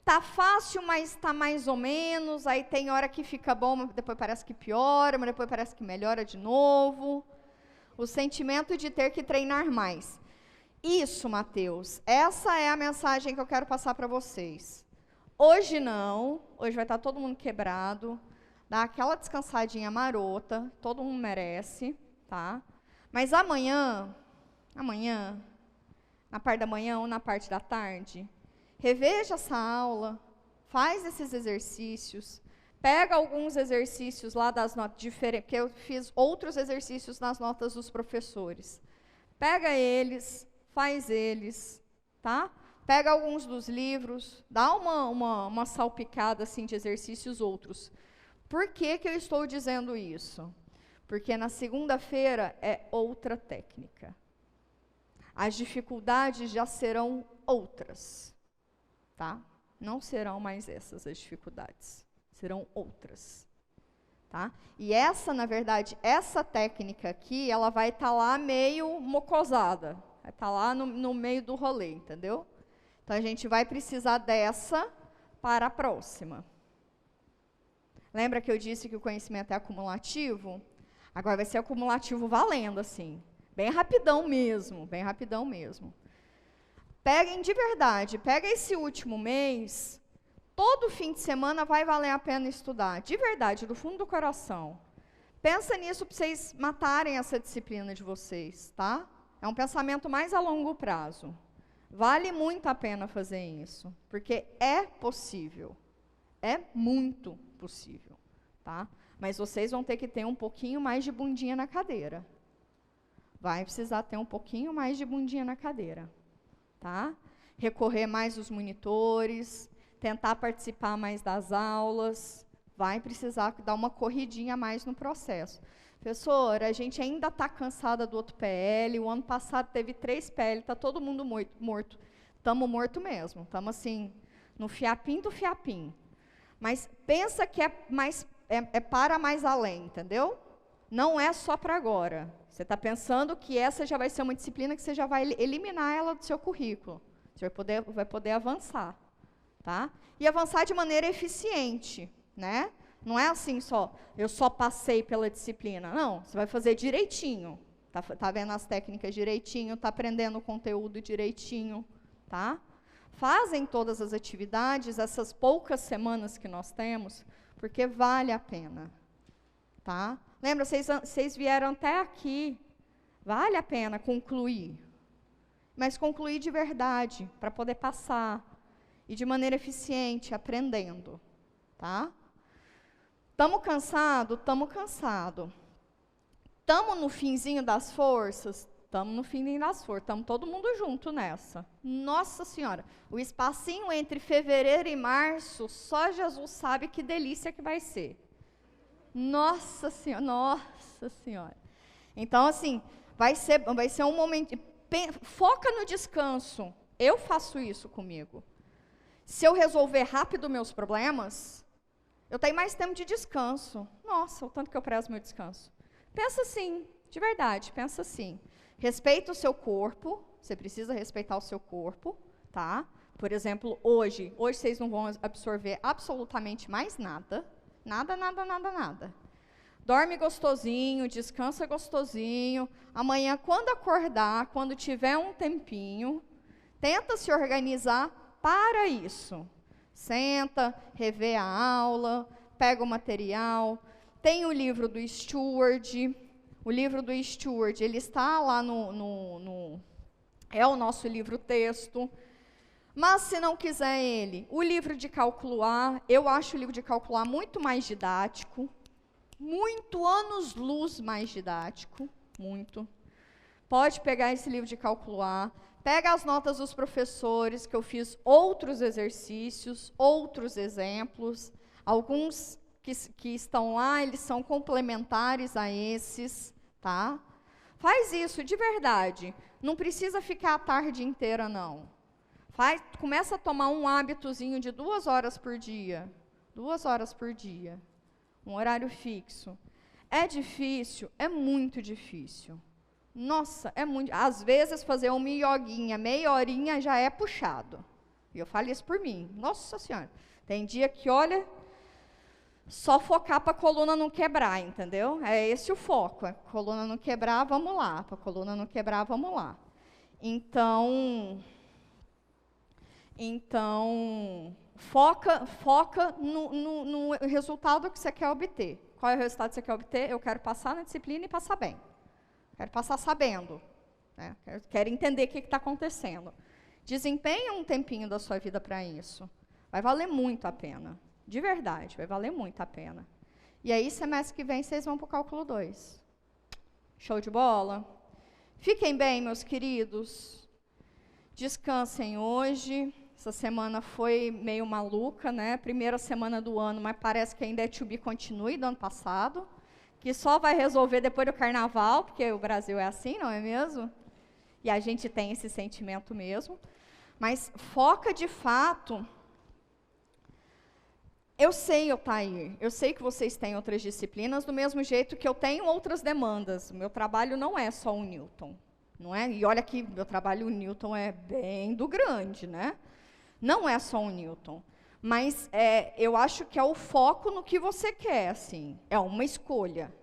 Tá fácil, mas tá mais ou menos. Aí tem hora que fica bom, mas depois parece que piora, mas depois parece que melhora de novo. O sentimento de ter que treinar mais. Isso, Mateus, essa é a mensagem que eu quero passar para vocês. Hoje não, hoje vai estar todo mundo quebrado, dá aquela descansadinha marota, todo mundo merece, tá? Mas amanhã, na parte da manhã ou na parte da tarde, reveja essa aula, faz esses exercícios, pega alguns exercícios lá das notas diferentes, porque eu fiz outros exercícios nas notas dos professores. Pega eles, faz eles, tá? Pega alguns dos livros, dá uma salpicada assim de exercícios outros. Por que eu estou dizendo isso? Porque na segunda-feira é outra técnica. As dificuldades já serão outras, tá? Não serão mais essas as dificuldades. serão outras. Tá? E essa, na verdade, essa técnica aqui, ela vai estar lá meio mocosada, vai estar lá no meio do rolê, entendeu? Então, a gente vai precisar dessa para a próxima. Lembra que eu disse que o conhecimento é acumulativo? Agora vai ser acumulativo valendo, assim, bem rapidão mesmo, bem rapidão mesmo. Peguem de verdade, pega esse último mês, todo fim de semana vai valer a pena estudar, de verdade, do fundo do coração. Pensa nisso para vocês matarem essa disciplina de vocês, tá? É um pensamento mais a longo prazo. Vale muito a pena fazer isso, porque é possível, é muito possível, tá? Mas vocês vão ter que ter um pouquinho mais de bundinha na cadeira. Vai precisar ter um pouquinho mais de bundinha na cadeira, tá? Recorrer mais aos monitores, tentar participar mais das aulas, vai precisar dar uma corridinha a mais no processo. Professora, a gente ainda está cansada do outro PL, o ano passado teve 3 PL, está todo mundo morto. Estamos morto mesmo, estamos assim, no fiapinho do fiapinho. Mas pensa que é para mais além, entendeu? Não é só para agora. Você está pensando que essa já vai ser uma disciplina que você já vai eliminar ela do seu currículo. Você vai poder avançar. Tá? E avançar de maneira eficiente, né? Não é assim só, eu só passei pela disciplina. Não, você vai fazer direitinho. Tá vendo as técnicas direitinho, tá aprendendo o conteúdo direitinho, tá? Fazem todas as atividades, essas poucas semanas que nós temos, porque vale a pena, tá? Lembra, vocês vieram até aqui, vale a pena concluir. Mas concluir de verdade, para poder passar. E de maneira eficiente, aprendendo, tá? Estamos cansados? Estamos cansados. Estamos no finzinho das forças? Estamos no finzinho das forças. Estamos todo mundo junto nessa. Nossa Senhora, o espacinho entre fevereiro e março, só Jesus sabe que delícia que vai ser. Nossa Senhora, Nossa Senhora. Então, assim, vai ser um momento... Foca no descanso. Eu faço isso comigo. Se eu resolver rápido meus problemas, eu tenho mais tempo de descanso. Nossa, o tanto que eu prezo meu descanso. Pensa assim, de verdade, pensa assim. Respeita o seu corpo, você precisa respeitar o seu corpo, tá? Por exemplo, hoje vocês não vão absorver absolutamente mais nada. Nada, nada, nada, nada. Dorme gostosinho, descansa gostosinho. Amanhã, quando acordar, quando tiver um tempinho, tenta se organizar para isso. Senta, revê a aula, pega o material. Tem o livro do Steward. O livro do Steward, ele está lá é o nosso livro-texto. Mas, se não quiser ele, o livro de cálculo A, eu acho o livro de cálculo A muito mais didático. Muito anos-luz mais didático. Muito. Pode pegar esse livro de cálculo A. Pega as notas dos professores, que eu fiz outros exercícios, outros exemplos. Alguns que estão lá, eles são complementares a esses, tá? Faz isso de verdade. Não precisa ficar a tarde inteira, não. Começa a tomar um hábitozinho de 2 horas por dia. 2 horas por dia. Um horário fixo. É difícil? É muito difícil. Nossa, é muito... Às vezes, fazer uma ioguinha, meia horinha, já é puxado. E eu falo isso por mim. Nossa Senhora. Tem dia que, olha, só focar para a coluna não quebrar, entendeu? É esse o foco. A coluna não quebrar, vamos lá. Para a coluna não quebrar, vamos lá. Então foca no resultado que você quer obter. Qual é o resultado que você quer obter? Eu quero passar na disciplina e passar bem. Quero passar sabendo, né? Quero entender o que está acontecendo. Desempenhe um tempinho da sua vida para isso. Vai valer muito a pena. De verdade, vai valer muito a pena. E aí, semestre que vem, vocês vão para o cálculo 2. Show de bola? Fiquem bem, meus queridos. Descansem hoje. Essa semana foi meio maluca, né? Primeira semana do ano, mas parece que ainda é to be continue do ano passado. Que só vai resolver depois do carnaval, porque o Brasil é assim, não é mesmo? E a gente tem esse sentimento mesmo. Mas foca de fato Eu sei, Otair, eu sei que vocês têm outras disciplinas, do mesmo jeito que eu tenho outras demandas. O meu trabalho não é só o Newton, não é? E olha que meu trabalho, o Newton, é bem do grande, né? Não é só o Newton. Mas eu acho que é o foco no que você quer, assim. É uma escolha.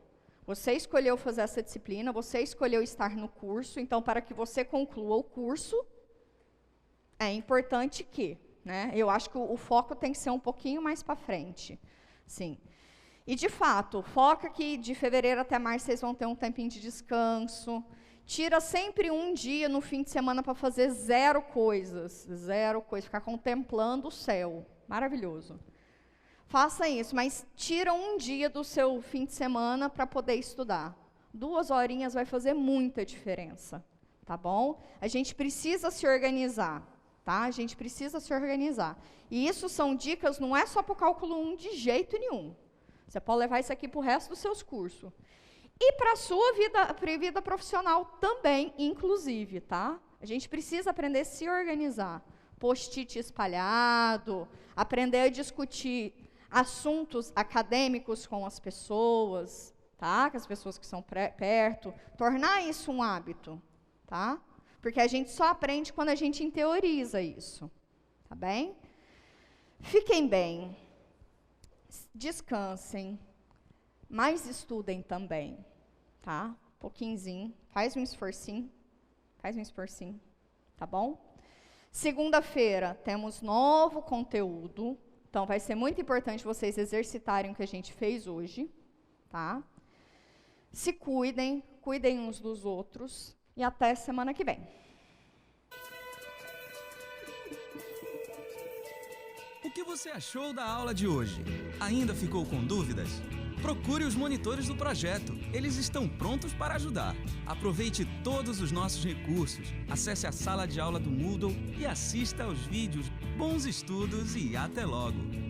Você escolheu fazer essa disciplina, você escolheu estar no curso, então, para que você conclua o curso, é importante que... né? Eu acho que o foco tem que ser um pouquinho mais para frente. Sim. E, de fato, foca que de fevereiro até março vocês vão ter um tempinho de descanso. Tira sempre um dia no fim de semana para fazer zero coisas, ficar contemplando o céu. Maravilhoso. Faça isso, mas tira um dia do seu fim de semana para poder estudar. 2 horinhas vai fazer muita diferença, tá bom? A gente precisa se organizar. Tá? A gente precisa se organizar. E isso são dicas, não é só para o cálculo 1 de jeito nenhum. Você pode levar isso aqui para o resto dos seus cursos. E para a sua vida profissional também, inclusive, tá? A gente precisa aprender a se organizar. Post-it espalhado, aprender a discutir assuntos acadêmicos com as pessoas, tá? Com as pessoas que são perto. Tornar isso um hábito, tá? Porque a gente só aprende quando a gente interioriza isso, tá bem? Fiquem bem, descansem, mas estudem também, tá? Pouquinhozinho, faz um esforcinho, tá bom? Segunda-feira temos novo conteúdo, então vai ser muito importante vocês exercitarem o que a gente fez hoje, tá? Se cuidem, cuidem uns dos outros. E até semana que vem. O que você achou da aula de hoje? Ainda ficou com dúvidas? Procure os monitores do projeto. Eles estão prontos para ajudar. Aproveite todos os nossos recursos. Acesse a sala de aula do Moodle e assista aos vídeos. Bons estudos e até logo!